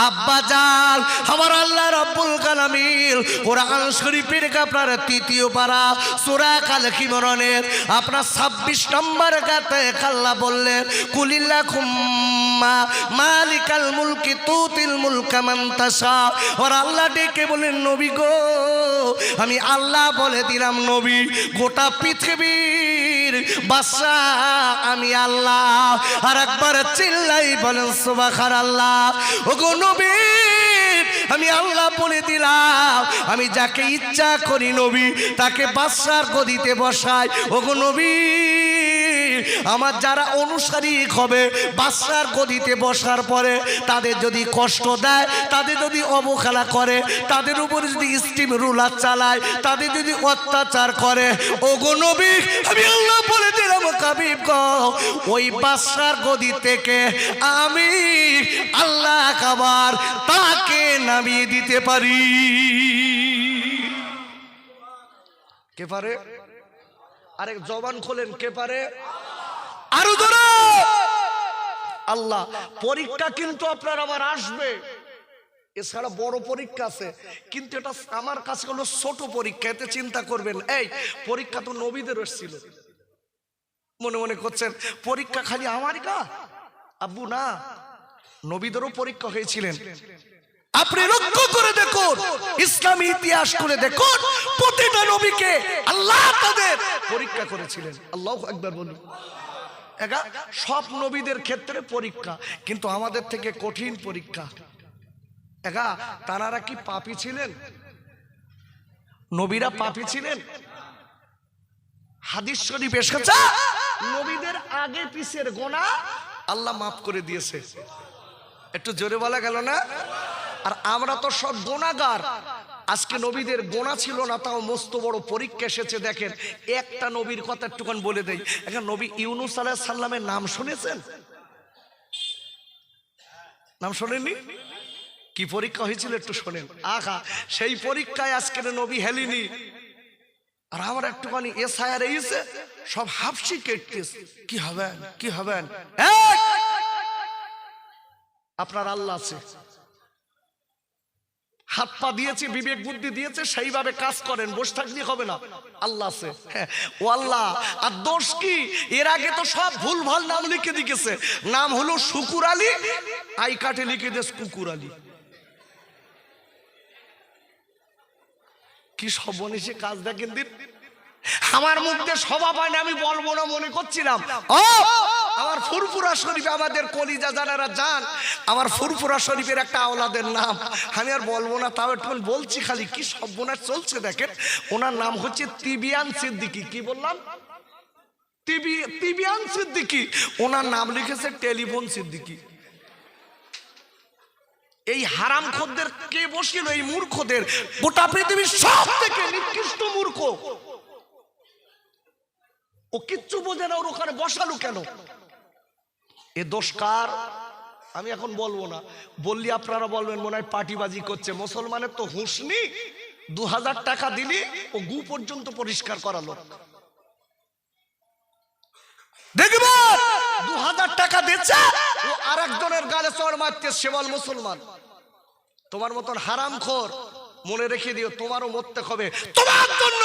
আব্বা জান আমার আল্লাহ রাব্বুল আলামিন কোরআন শরীফের আপনার 3য় পারা সূরা আল ইমরানের আপনার 26 নম্বর আয়াতে আল্লাহ বললেন কুলিল্লাহুম্মা মালিকাল মুলকি তুতিল মুলকা মান তাশা। আর আল্লাহ ডেকে বলেন নবী গো আমি আল্লাহ বলে দিলাম নবী গোটা পৃথিবীর বাদশা আমি আল্লাহ। আর একবার চিল্লাই বলেন সুবহানাল্লাহ। ওগো নবী আমি আল্লাহ বলে দিলাম আমি যাকে ইচ্ছা করি নবী তাকে বাদশার গদিতে বসাই। ওগো নবী আমার যারা অনুসারী হবে বাদশার গদিতে বসার পরে তাদের যদি কষ্ট দেয়, তাদের যদি অবহেলা করে, তাদের উপরে যদি স্টিম রুলার চালায়, তাদের যদি অত্যাচার করে, ওগো নবী আমি আল্লাহ বলে দিলাম হাবিব গো ওই বাদশার গদি থেকে আমি আল্লাহ আবার তাকে নামিয়ে দিতে পারি। কে পারে? আরেক জবান খোলেন, কে পারে? আরো ধরো আল্লাহ। পরীক্ষা কিন্তু আপনার আবার আসবে, এছাড়া বড় পরীক্ষা আছে, কিন্তু এটা আমার কাছে হলো ছোট পরীক্ষা, এতে চিন্তা করবেন। এই পরীক্ষা তো নবীদের এসেছিল, মনে মনে করছেন পরীক্ষা খালি আমারই কা আব্বু না, নবীদেরও পরীক্ষা হয়েছিলেন। আপনি লক্ষ্য করে দেখুন, ইসলামী ইতিহাস করে দেখুন, প্রতিটা নবীকে আল্লাহ তাদের পরীক্ষা করেছিলেন। আল্লাহু আকবার বলুন। সব নবীদের ক্ষেত্রে পরীক্ষা, কিন্তু আমাদের থেকে কঠিন পরীক্ষা। তারা কি পাপী ছিলেন? নবীরা পাপী ছিলেন? হাদিস শরীফ এসেছে নবীদের আগে পিছের গোনা আল্লাহ মাফ করে দিয়েছে। একটু জোরে বলা গেল না? আর আমরা তো সব গুনাহগার। আজকে নবীদের গোনা ছিল না, তাও মস্ত বড় পরীক্ষা এসেছে। দেখেন একটা নবীর কথা একটুখানি বলে দেই। এখন নবী ইউনূস আলাইহিস সালামের নাম শুনেছেন? নাম শোনেননি? কি পরীক্ষা হয়েছিল একটু শোনেন। আহা, সেই পরীক্ষায় আজকের নবী হেলিনি। আর আমরা একটুখানি এসআইআর এইছে সব হাফসি কেটতেছে, কি হবেন কি হবেন। আপনার আল্লাহ আছে, হাত পা দিয়েছে, বিবেক বুদ্ধি দিয়েছে, সেইভাবে কাজ করেন, বসে থাকলে হবে না। আল্লাহ আছে, ও আল্লাহ। আর দোষ কি? এর আগে তো সব ভুল ভাল নাম লিখে দিয়েছে। নাম হলো শুকুর আলী, আই কাটে লিখে দিয়েছে কুকুর আলী। কি সর্বনেশে কাজ দেখেন দিন। আমার মুখ দিয়ে সভা পায় না, আমি বলবো না মনে করছিলাম। আমার ফুরফুরা শরীফ, আমাদের কলিজা যারা যান, আমার ফুরফুরা শরীফের একটা আওলাদের নাম আমি আর বলবো না, তাও একটু বলছি খালি। কি সর্বনাশ চলছে দেখেন। ওনার নাম হচ্ছে তিবিয়ান সিদ্দিকী। কি বললাম? তিবিয়ান সিদ্দিকী। ওনার নাম লিখেছে টেলিফোন সিদ্দিকী। এই হারামখোরদের কে বসিল? এই মূর্খদের। গোটা পৃথিবীর সব থেকে নিকৃষ্ট মূর্খ। ও কিচ্ছু বোঝে না, ওর ওখানে বসালো কেন? এ দোষ কার? আমি এখন বলবো না, বললি আপনারা বলবেন মনে হয় পার্টিবাজি করছে। মুসলমানের তো হুঁশ নেই। 2000 টাকা দিলি ও গু পর্যন্ত পরিষ্কার করালো। দেখবে 2000 টাকা দিচ্ছে, ও আরেকজনের গালে চড় মারতে, সে বল মুসলমান। তোমার মতন হারামখোর, মনে রেখে দিও, তোমারও মরতে হবে তোমার জন্য।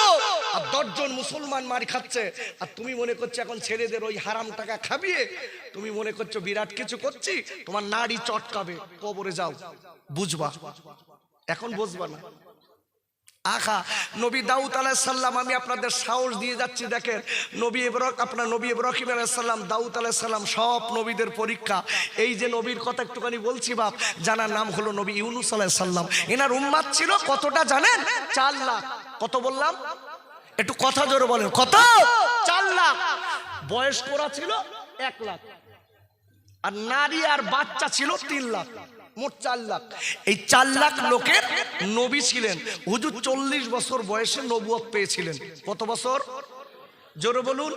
আর 10 জন মুসলমান মার খাচ্ছে, আর তুমি মনে করছো এখন ছেলেদের ওই হারাম টাকা খাবিয়ে তুমি মনে করছো বিরাট কিছু করছি। তোমার নাড়ি চটকাবে, কবরে যাও, বুঝবা। এখন বুঝবা না। আখা নবী দাউদ আলাইহিস সালাম, আমি আপনাদের সাহস দিয়ে যাচ্ছি। দেখেন নবী ইব্রাহিম আলাইহিস সালাম, দাউদ আলাইহিস সালাম, সব নবীদের পরীক্ষা। এই যে নবীর কথা একটুখানি বলছি বাপ, জানার নাম হলো নবী ইউনূস আলাইহিস সালাম। এনার উম্মত ছিল কতটা জানেন? 4 লাখ। কত বললাম? একটু কথা জোরে বলেন, কত? 4 লাখ। বয়স্করা ছিল 1 লাখ, আর নারী আর বাচ্চা ছিল 3 লাখ, মোট 4 লাখ। এই 4 লাখ লোকের নবী ছিলেন। হুজুর 40 বছর বয়সে নবুয়ত পেয়েছিলেন। কত বছর? জোরে বলুন।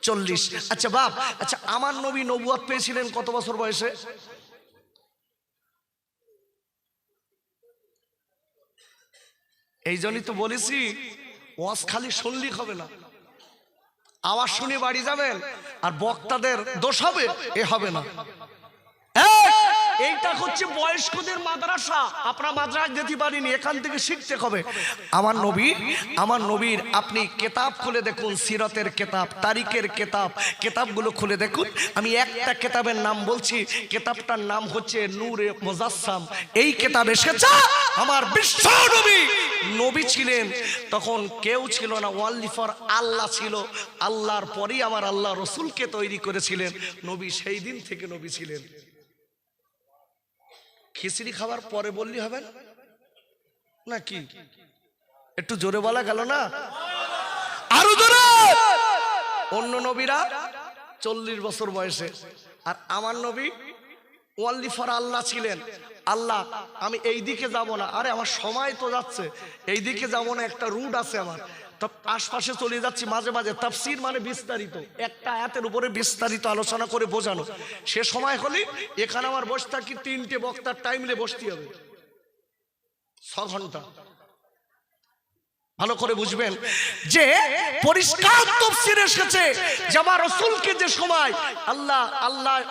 40। আচ্ছা বাপ, আচ্ছা আমার নবী নবুয়ত পেয়েছিলেন কত বছর বয়সে? এই জন্যই তো বলেছি ওয়াজ খালি শুনলেই হবে না, আওয়াজ শুনে বাড়ি যাবেন আর বক্তাদের দোষ হবে এ হবে না। এইটা হচ্ছে বয়স্কদের মাদ্রাসা। আপনারা মাদ্রাসা যেতে পারেনি, এখান থেকে শিখতে হবে। আমার নবীর আপনি কেতাব খুলে দেখুন, সিরাতের কেতাব, তারিখের কেতাব, কেতাবগুলো খুলে দেখুন। আমি একটা কেতাবের নাম বলছি, কেতাবটার নাম হচ্ছে নূরে মুজাসসাম। এই কেতাব এসেছে আমার বিশ্ব নবী ছিলেন তখন কেউ ছিল না, ওয়ানলি ফর আল্লাহ ছিল। আল্লাহর পরেই আমার আল্লাহ রসুলকে তৈরি করেছিলেন। নবী সেই দিন থেকে নবী ছিলেন। খিচড়ি খাবার পরে বললি হবে নাকি? একটু জোরে বলা গেল না? আরো জোরে। অন্য নবীরা 40 বছর বয়সে, আর আমার নবী ওয়ানলি ফর আল্লাহ ছিলেন। আল্লাহ আমি এই দিকে যাব না, আরে আমার সময় তো যাচ্ছে, এই দিকে যাব না, একটা রুট আছে আমার, আশপাশে চলে যাচ্ছি। মাঝে মাঝে তাফসীর মানে বিস্তারিত, একটা আয়াতের উপরে বিস্তারিত আলোচনা করে বোঝানো। সে সময় হলে এখানে আমার বসে থাকি, 3টে বক্তার টাইমলে বসতে হবে 6 ঘন্টা। ভালো করে বুঝবেন যে পরিষ্কার তাফসীর এসেছে যে আমার রাসূলকে যে সময় আল্লাহ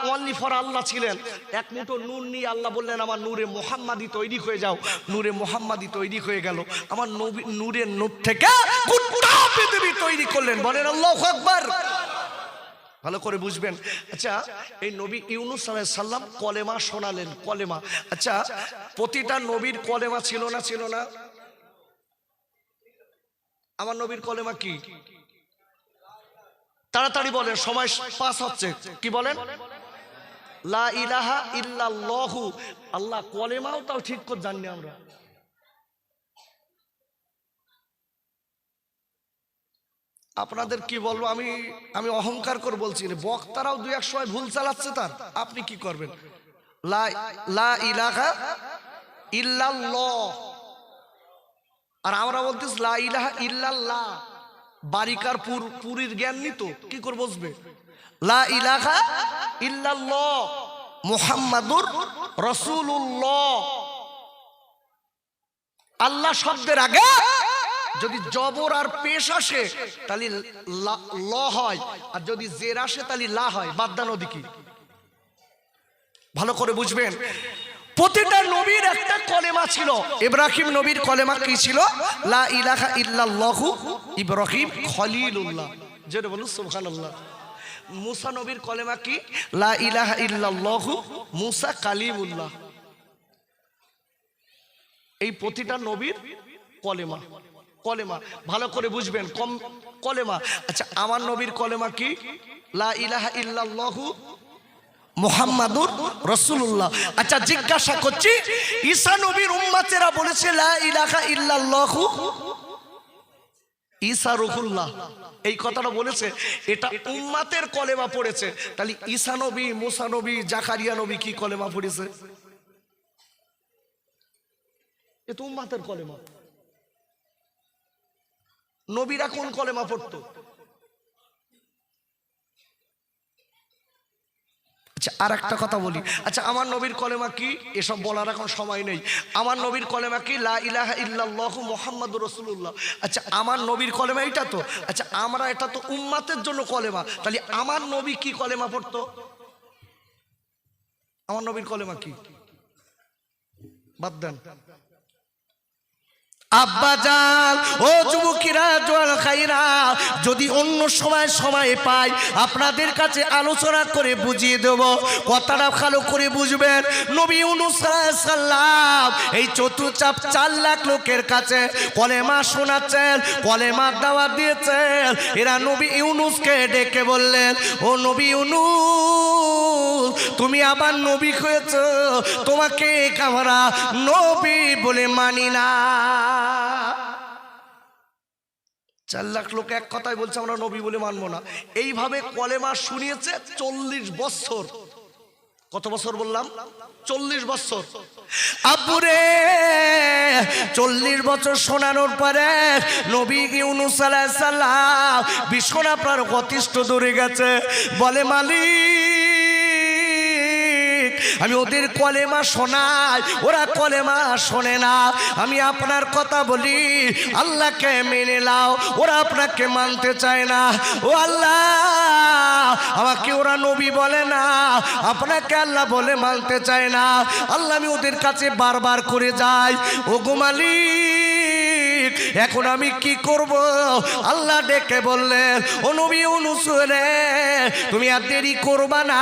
ওয়ানলি ফর আল্লাহ ছিলেন, এক মুঠো নূর নিয়ে আল্লাহ বললেন আমার নূরে মুহাম্মাদি তৈরি হয়ে যাও। নূরে মুহাম্মাদি তৈরি হয়ে গেল। আমার নবী নূরের নূর থেকে গোটা পৃথিবী তৈরি করলেন। বলেন আল্লাহু আকবার। ভালো করে বুঝবেন। আচ্ছা এই নবী ইউনূস আলাইহিস সালাম কলেমা শোনালেন, কলেমা। আচ্ছা প্রতিটা নবীর কলেমা ছিল না? ছিল না? আমার নবীর কলেমা কি? তাড়াতাড়ি বলেন, সময় পাস হচ্ছে। কি বলেন? লা ইলাহা ইল্লাল্লাহু। আল্লাহ কলেমাও তাও ঠিক করে জানি আমরা। আপনাদের কি বলবো, আমি অহংকার করে বলছি, বক্তারাও 2-1 সময় ভুল চালাচ্ছে, তার আপনি কি করবেন? লা লা ইলাহা ইল্লাল্লাহ, আর আমরা বলতেছি লা ইলাহা ইল্লাল্লাহ। বারিকার পুরীর জ্ঞান নিত কি করে বসবে? লা ইলাহা ইল্লাল্লাহ মুহাম্মাদুর রাসূলুল্লাহ। আল্লাহ শব্দের আগে যদি জবর আর পেশ আসে তাহলে ল হয়, আর যদি জের আসে তাহলে লা হয়। বাদ্দা নদী কি ভালো করে বুঝবেন। প্রতিটা নবীর একটা কলেমা ছিল। ইব্রাহিম নবীর কলেমা কি ছিল? লা ইলাহা ইল্লাল্লাহু ইব্রাহিম খলিলুল্লাহ। যেটা বলুন সুবহানাল্লাহ। মুসা নবীর কলেমা কি? লা ইলাহা ইল্লাল্লাহু মুসা কালিমুল্লাহ। এই প্রতিটা নবীর কলেমা কলেমা ভালো করে বুঝবেন। কম কলেমা। আচ্ছা, আমার নবীর কলেমা কি? লা ইলাহা ইল্লাল্লাহু মুহাম্মাদুর রাসূলুল্লাহ। আচ্ছা, জিজ্ঞাসা করছি, ঈসা নবীর উম্মতেরা বলেছে লা ইলাহা ইল্লাল্লাহু ঈসা রূহুল্লাহ, এই কথাটা বলেছে। এটা উম্মতের কলেমা পড়েছে। তাহলে ঈসা নবী, মুসা নবী, জাকারিয়া নবী কি কলেমা পড়েছে? এ তো উম্মতের কলেমা। নবীরা কোন কলেমা পড়তো? আচ্ছা, আর একটা কথা বলি। আচ্ছা, আমার নবীর কলেমা কি? এসব বলার এখন সময় নেই। আমার নবীর কলেমা কি? লা ইলাহা ইল্লাল্লাহু মুহাম্মাদুর রাসূলুল্লাহ। আচ্ছা, আমার নবীর কলেমা এটা তো। আচ্ছা, আমরা এটা তো উম্মতের জন্য কলেমা। তাহলে আমার নবী কি কলেমা পড়তো? আমার নবীর কলেমা কি? বাদ দেন। আব্বাজান, ও যুবকেরা, জোয়ান খাইরা, যদি অন্য সময় পাই আপনাদের কাছে আলোচনা করে বুঝিয়ে দেব। কথাটা ভালো করে বুঝবেন। নবী ইউনূস আলাইহিস সালাম এই চতুর্চাপ 4 লাখ লোকের কাছে কলেমা শোনাচ্ছেন, কলেমার দাওয়াত দিয়েছেন। এরা নবী ইউনূসকে ডেকে বললেন, ও নবী ইউনূস, তুমি আবার নবী হয়েছো, তোমাকে আমরা নবী বলে মানি না। 4 লাখ লোক এক কথাই বলছে আমরা নবী বলে মানবো না। এইভাবে কলেমা শুনিয়েছে 40 বছর। কত বছর বললাম? 40 বছর। আব্বুরে, 40 বছর শোনানোর পরে নবী ইউনূস আলাইহিস সালাম ভীষণ আপনার অতিষ্ঠ ধরে গেছে। বলে, মালিক, আমি ওদের কলেমা শোনাই, ওরা কলেমা শোনে না। আমি আপনার কথা বলি, আল্লাহকে মেনে নাও, ওরা আপনাকে মানতে চায় না। ও আল্লাহ, আমাকে ওরা নবী বলে না, আপনাকে আল্লাহ বলে মানতে চায় না। আল্লাহ, আমি ওদের কাছে বারবার করে যাই। ও গো মালিক, এখন আমি কি করব? আল্লাহ ডেকে বললেন, ও নবী ইউনূস রে, তুমি আর দেরি করবা না,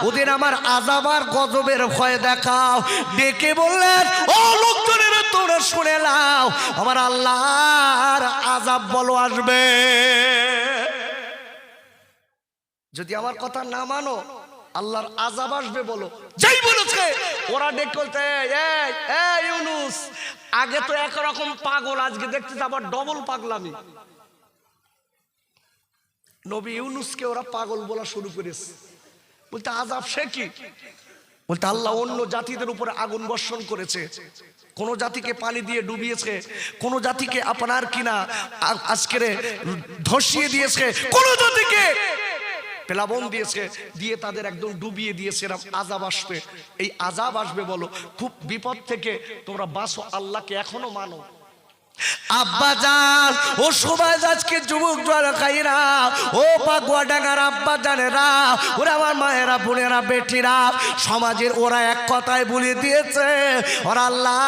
ওদের আমার আযাব আর গজবের ভয় দেখাও। ডেকে বললেন, ও লোকজনের, তোমরা শুনে নাও, আমার আল্লাহর আযাব বলো আসবে। যদি আমার কথা না মানো আল্লাহর আযাব আসবে বলো। যেই বলেছে ওরা ডেকে বলতে, এই ইউনূস, আগে তো একরকম পাগল, আজকে দেখতেছে আবার ডবল পাগলামি। নবী ইউনূসকে ওরা পাগল বলা শুরু করেছে। বলতে আযাব সে কি? বলতে আল্লাহ অন্য জাতিদের উপরে আগুন বর্ষণ করেছে, কোন জাতিকে পানি দিয়ে ডুবিয়েছে, কোন জাতিকে আপনার কিনা আজকে ধসিয়ে দিয়েছে, কোন জাতিকে প্লাবন দিয়েছে, দিয়ে তাদের একদম ডুবিয়ে দিয়েছে। এরকম আযাব আসবে। এই আযাব আসবে বলো। খুব বিপদ থেকে তোমরা বাঁচো, আল্লাহকে এখনো মানো। আব্বাজান, ও সবাই আজকে যুবক জোয়ান-খাইরা, ও পাগুয়া ডাঙ্গার আব্বাজানেরা, ওরা আমার মায়েরা, বোনেরা, বেটিরা, সমাজের ওরা এক কথায় বলে দিয়েছে, ওরা আল্লাহ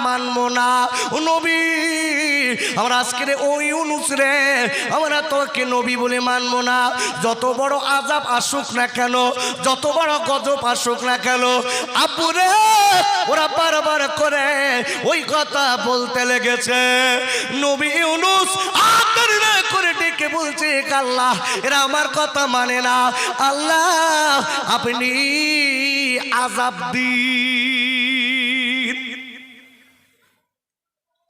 মানবো না। ও নবী, আমরা আজকে ওই ইউনূস রে, আমরা তোকে নবী বলে মানবো না। যত বড় আযাব আসুক না কেন, যত বড় গজব আসুক না কেন, আপুরে, ওরা বারবার করে ওই কথা বলতে লেগেছে। নবী ইউনূস আদর করে ডেকে বলছে, আল্লাহ, এরা আমার কথা মানে না, আল্লাহ আপনি আযাব দিন।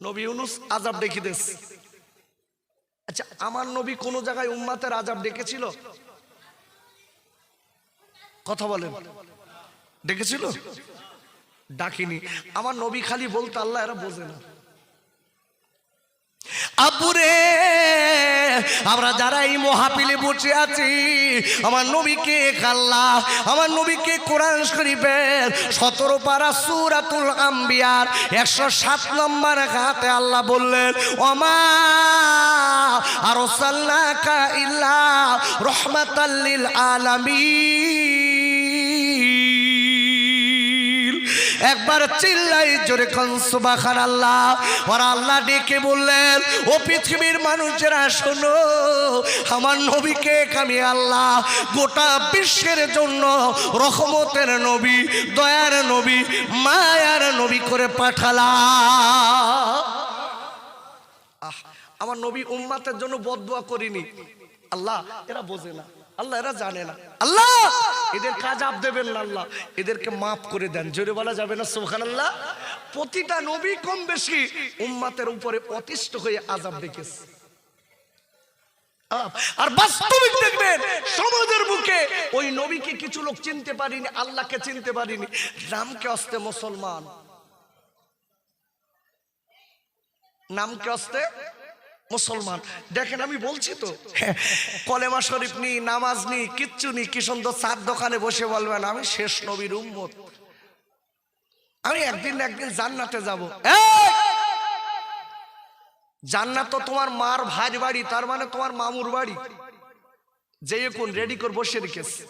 নবী ইউনূস আযাব ডেকে দিয়েছে। আচ্ছা, আমার নবী কোন জায়গায় উম্মতের আযাব ডেকেছিল? কথা বলেন, ডেকেছিল? ডাকিনি। আমার নবী খালি বলতো আল্লাহ এরা বোঝে না। আব্বুরে, আমরা যারা এই মহাপিলে বসে আছি, আমার নবীকে আল্লাহ, আমার নবীকে কোরআন শরীফের 17 পারা সূরাতুল আম্বিয়ার 107 নম্বর আয়াতে আল্লাহ বললেন, ওমা আরসালনাকা ইল্লা রাহমাতাল লিল আলামিন। একবার চিল্লাই জোরে কোন সুবহানাল্লাহ। আর আল্লাহ ডেকে বললেন, ও পৃথিবীর মানুষেরা শোনো, আমার নবীকে আমি আল্লাহ গোটা বিশ্বের জন্য রহমতের নবী, দয়ার নবী, মায়ার নবী করে পাঠালাম। আমার নবী উম্মতের জন্য বদদুয়া করিনি। আল্লাহ এরা বোঝে না, আল্লাহ এরা জানে না, আল্লাহ এদের আযাব দেবেন না, আল্লাহ এদেরকে মাফ করে দেন। জোরে বলা যাবে না সুবহানাল্লাহ? প্রতিটা নবী কম বেশি উম্মতের উপরে অতিষ্ঠ হয়ে আযাব দেখেছে। আর বাস্তবিক দেখবেন সমাজের বুকে ওই নবীকে কিছু লোক চিনতে পারিনি, আল্লাহকে চিনতে পারিনি, নামকে অস্তে মুসলমান, নামকে অস্তে মুসলমান। দেখেন আমি বলছি তো, কলেমা শরীফ নি, নামাজ নি, কিচ্ছু নি, কি সুন্দর চার দোকানে বসে বলবেন আমি শেষ নবীর উম্মত, আমি একদিন জান্নাতে যাব। জান্নাত তো তোমার মার ভাইয়ের বাড়ি, তার মানে তোমার মামুর বাড়ি। যে কোন রেডি করে বসে রেখেছে,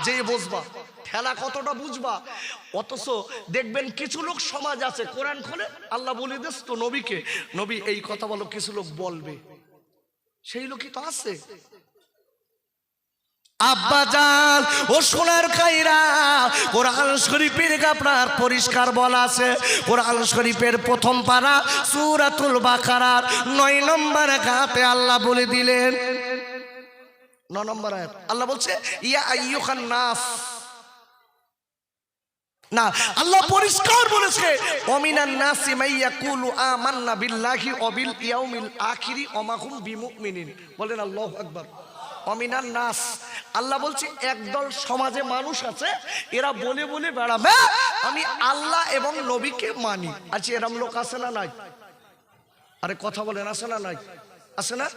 যে বসবা, ঠেলা কতটা বুঝবা। অথচ দেখবেন কিছু লোক সমাজ আছে, কোরআন খোলে আল্লাহ বলে দিস তো নবীকে, নবী এই কথা বলো, কিছু লোক বলবে, সেই লোকই তো আছে। আব্বাজান ও সোনার খাইরা, কোরআন শরীফের আপনার পরিষ্কার বলা আছে, কোরআন শরীফের প্রথম পারা সূরাতুল বাকারার 9 নম্বর আয়াতে আল্লাহ বলে দিলেন, 9 নম্বর আয়াত আল্লাহ বলছে, ইয়া আইয়ুহান নাস। না, আল্লাহ পরিষ্কার বলেছে, ওমিনান নাসি মাইয়াকুলু আমান্না বিল্লাহি ওয়া বিল ইয়াউমিল আখিরি ওয়া মা হুম বিমুমিনিন। বলেন আল্লাহু আকবার। অমিনান নাস, আল্লাহ বলছে একদল সমাজে মানুষ আছে, এরা বলে বলে বেড়াবে আমি আল্লাহ এবং নবীকে মানি। আচ্ছা এরম লোক আছে না নাই? আরে কথা বলেন, আছে না নাই? আছে না?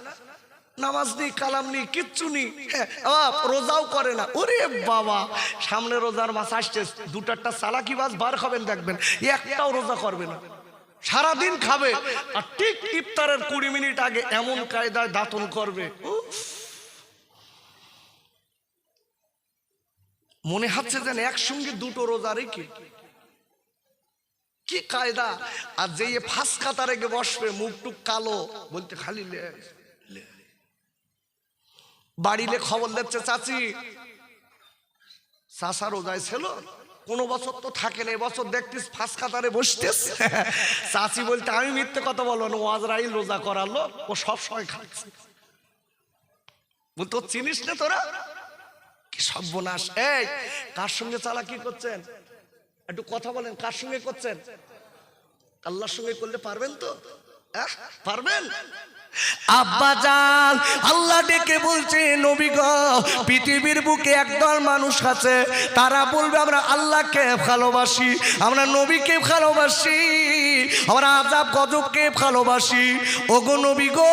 নামাজ নেই, কালাম নেই, কিচ্ছু নেই, রোজাও করে না। ওরে বাবা, সামনে রোজার মাস আসছে, 2-4টা চালাকি বাস বার খাবেন, দেখবেন একটাও রোজা করবে না, সারাদিন খাবে, আর ঠিক ইফতারের 20 মিনিট আগে এমন কায়দায় দাঁতন করবে, মনে হচ্ছে যেন একসঙ্গে 2টো রোজা রেখে, কি কায়দা। আর যে ফাঁস কাতার রেখে বসবে, মুখ টুক কালো, বলতে খালি বাড়িলে খবর দিচ্ছে, চাচি চাচা রোজায় ছিল, কোনো বছর তো থাকে না, এবছর দেখতিস ফাঁস কাতারে বসতিস। চাচি বলতে আমি মিথ্যে কথা বলবো না, ও আজরাইল রোজা করালো, ও সব সময় খাচ্ছে। বলতো চিনিস না তোরা, কি সর্বনাশ। এই কার সঙ্গে চালাকি করছেন? একটু কথা বলেন, কার সঙ্গে করছেন? আল্লাহর সঙ্গে করলে পারবেন তো? পারবেন? আব্বাজান আল্লাহ ডেকে বলছে, নবী গো, পৃথিবীর বুকে একদল মানুষ আছে, তারা বলবে আমরা আল্লাহকে ভালোবাসি, আমরা নবীকে ভালোবাসি, আমরা আযাব গজবকে ভালোবাসি। ওগো নবী গো,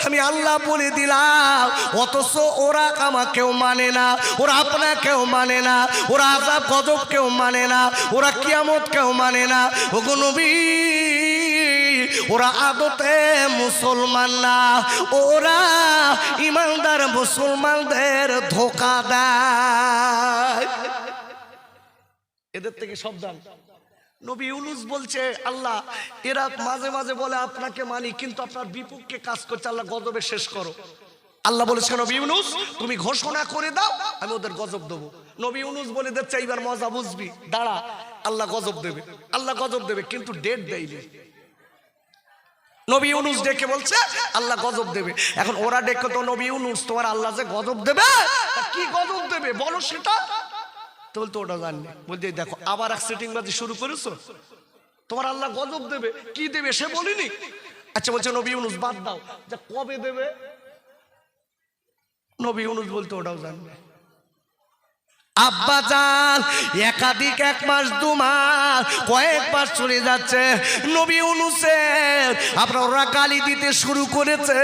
আমি আল্লাহ বলে দিলাম, অথচ ওরা আমাকেও মানে না, ওরা আপনাকেও মানে না, ওরা আযাব গজবকেও মানে না, ওরা কিয়ামতকেও মানে না। ওগো নবী, ওরা আদতে মুসলমান না, ওরা ইমানদার মুসলমানদের ধোঁকা দেয়। এদের থেকে সাবধান। নবী ইউনূস বলছে, আল্লাহ এরা মাঝে মাঝে বলে আপনাকে মানি, কিন্তু আপনার বিপক্ষে কাজ করছে, আল্লাহ গজবে শেষ করো। আল্লাহ বলেছে, নবী ইউনূস তুমি ঘোষণা করে দাও, আমি ওদের গজব দেবো। নবী ইউনূস বলে দিচ্ছে, এইবার মজা বুঝবি, দাঁড়া, আল্লাহ গজব দেবে, আল্লাহ গজব দেবে, কিন্তু ডেট দেয়নি। নবী ইউনূস ডেকে বলছে আল্লাহ গজব দেবে। এখন ওরা ডেকে তো, নবী ইউনূস তোমার আল্লাহ যে গজব দেবে, কি গজব দেবে বলো সেটা। তো বলতো ওটা জানি। বলতে দেখো আবার এক সেটিংবাজি শুরু করেছো, তোমার আল্লাহ গজব দেবে, কি দেবে সে বলিনি। আচ্ছা বলছে নবী ইউনূস বাদ দাও, যে কবে দেবে। নবী ইউনূস বলতো ওটাও জানবে। আব্বাজান একাধিক 1 মাস 2 মাস কয়েক মাস চলে যাচ্ছে, নবী ইউনূসের আপনার ওরা গালি দিতে শুরু করেছে।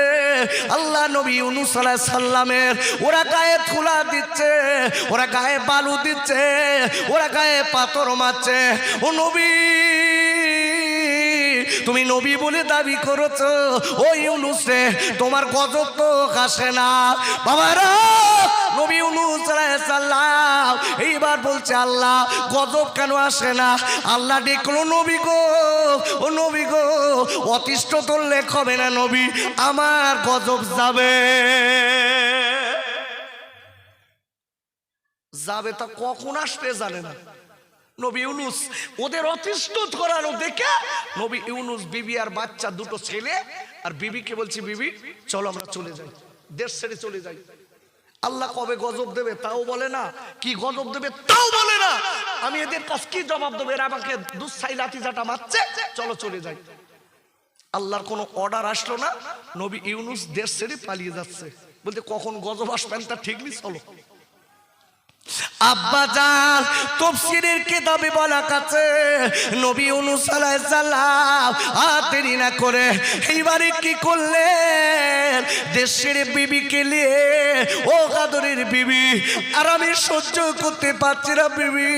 আল্লাহ নবী ইউনূস আলাইহিস সালামের ওরা গায়ে ধুলা দিচ্ছে, ওরা গায়ে বালু দিচ্ছে, ওরা গায়ে পাথর মারছে। ও নবী, তুমি নবী বলে দাবি করেছো, ও ইউনূস রে তোমার গজব তো আসে না। বাবারা, নবী ইউনূস আলাইহিস সালাম এইবার বলছে আল্লাহ গজব কেন আসে না? আল্লাহ দেখলো নবী গো, ও নবী গো, অতিষ্ঠ ধরলে হবে না নবী, আমার গজব যাবে। যাবে তা কখন আসবে জানে না। নবী ইউনূস ওদের অতিষ্ঠ করানো দেখে নবী ইউনূস বিবি আর বাচ্চা 2টো ছেলে আর বিবিকে বলছি, বিবি চলো আমরা চলে যাই, দেশ ছেড়ে চলে যাই। আল্লাহ কবে গজব দেবে তাও বলে না, কি গজব দেবে তাও বলে না। আমি এদের কাছে কি জবাব দেবো? এরা আমাকে দুঃসাই লাঠি জাটা মারছে, চলো চলে যাই। আল্লাহর কোনো অর্ডার আসলো না, নবী ইউনূস দেশ ছেড়ে পালিয়ে যাচ্ছে। বলতে কখন গজব আসবেন তা ঠিক নেই, চলো। আব্বাজান তাফসীরের কিতাবে বলা আছে নবী ইউনূস আলাইহিস সালাম আর দেরি না করে এইবারে কি করলেন, দেশের বিবিকে নিয়ে, ও কাদরের বিবি, আর আমি সহ্য করতে পারছি না বিবি,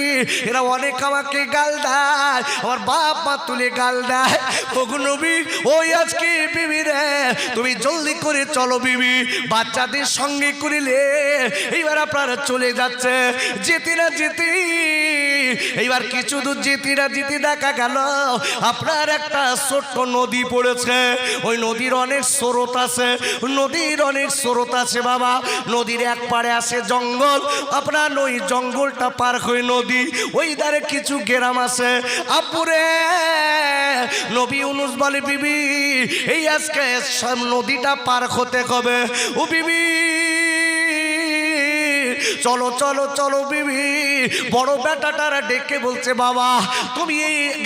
এরা অনেক আমাকে গাল দেয়, আমার বাপ মা তুলে গাল দেয়। ও নবী, ওই আজকে বিবি রে তুমি জলদি করে চলো বিবি, বাচ্চাদের সঙ্গে করিলে এইবার আপনারা চলে যাচ্ছে। যেতে না যেতে এইবার কিছু দূর যেতে না যেতে দেখা গেল আপনার একটা ছোট্ট নদী পড়েছে। ওই নদীর অনেক স্রোত আছে, নদীর অনেক স্রোত আছে বাবা। নদীর এক পারে আছে জঙ্গল, আপনার ওই জঙ্গলটা পার হয়ে নদী, ওই ধারে কিছু গ্রাম আছে। আপুরে নবী ইউনূস বলে, বিবি এই আজকে নদীটা পার হতে হবে। ও বিবি চলো চলো চলো বিবি। বড় বেটাটারা ডেকে বলছে, বাবা তুমি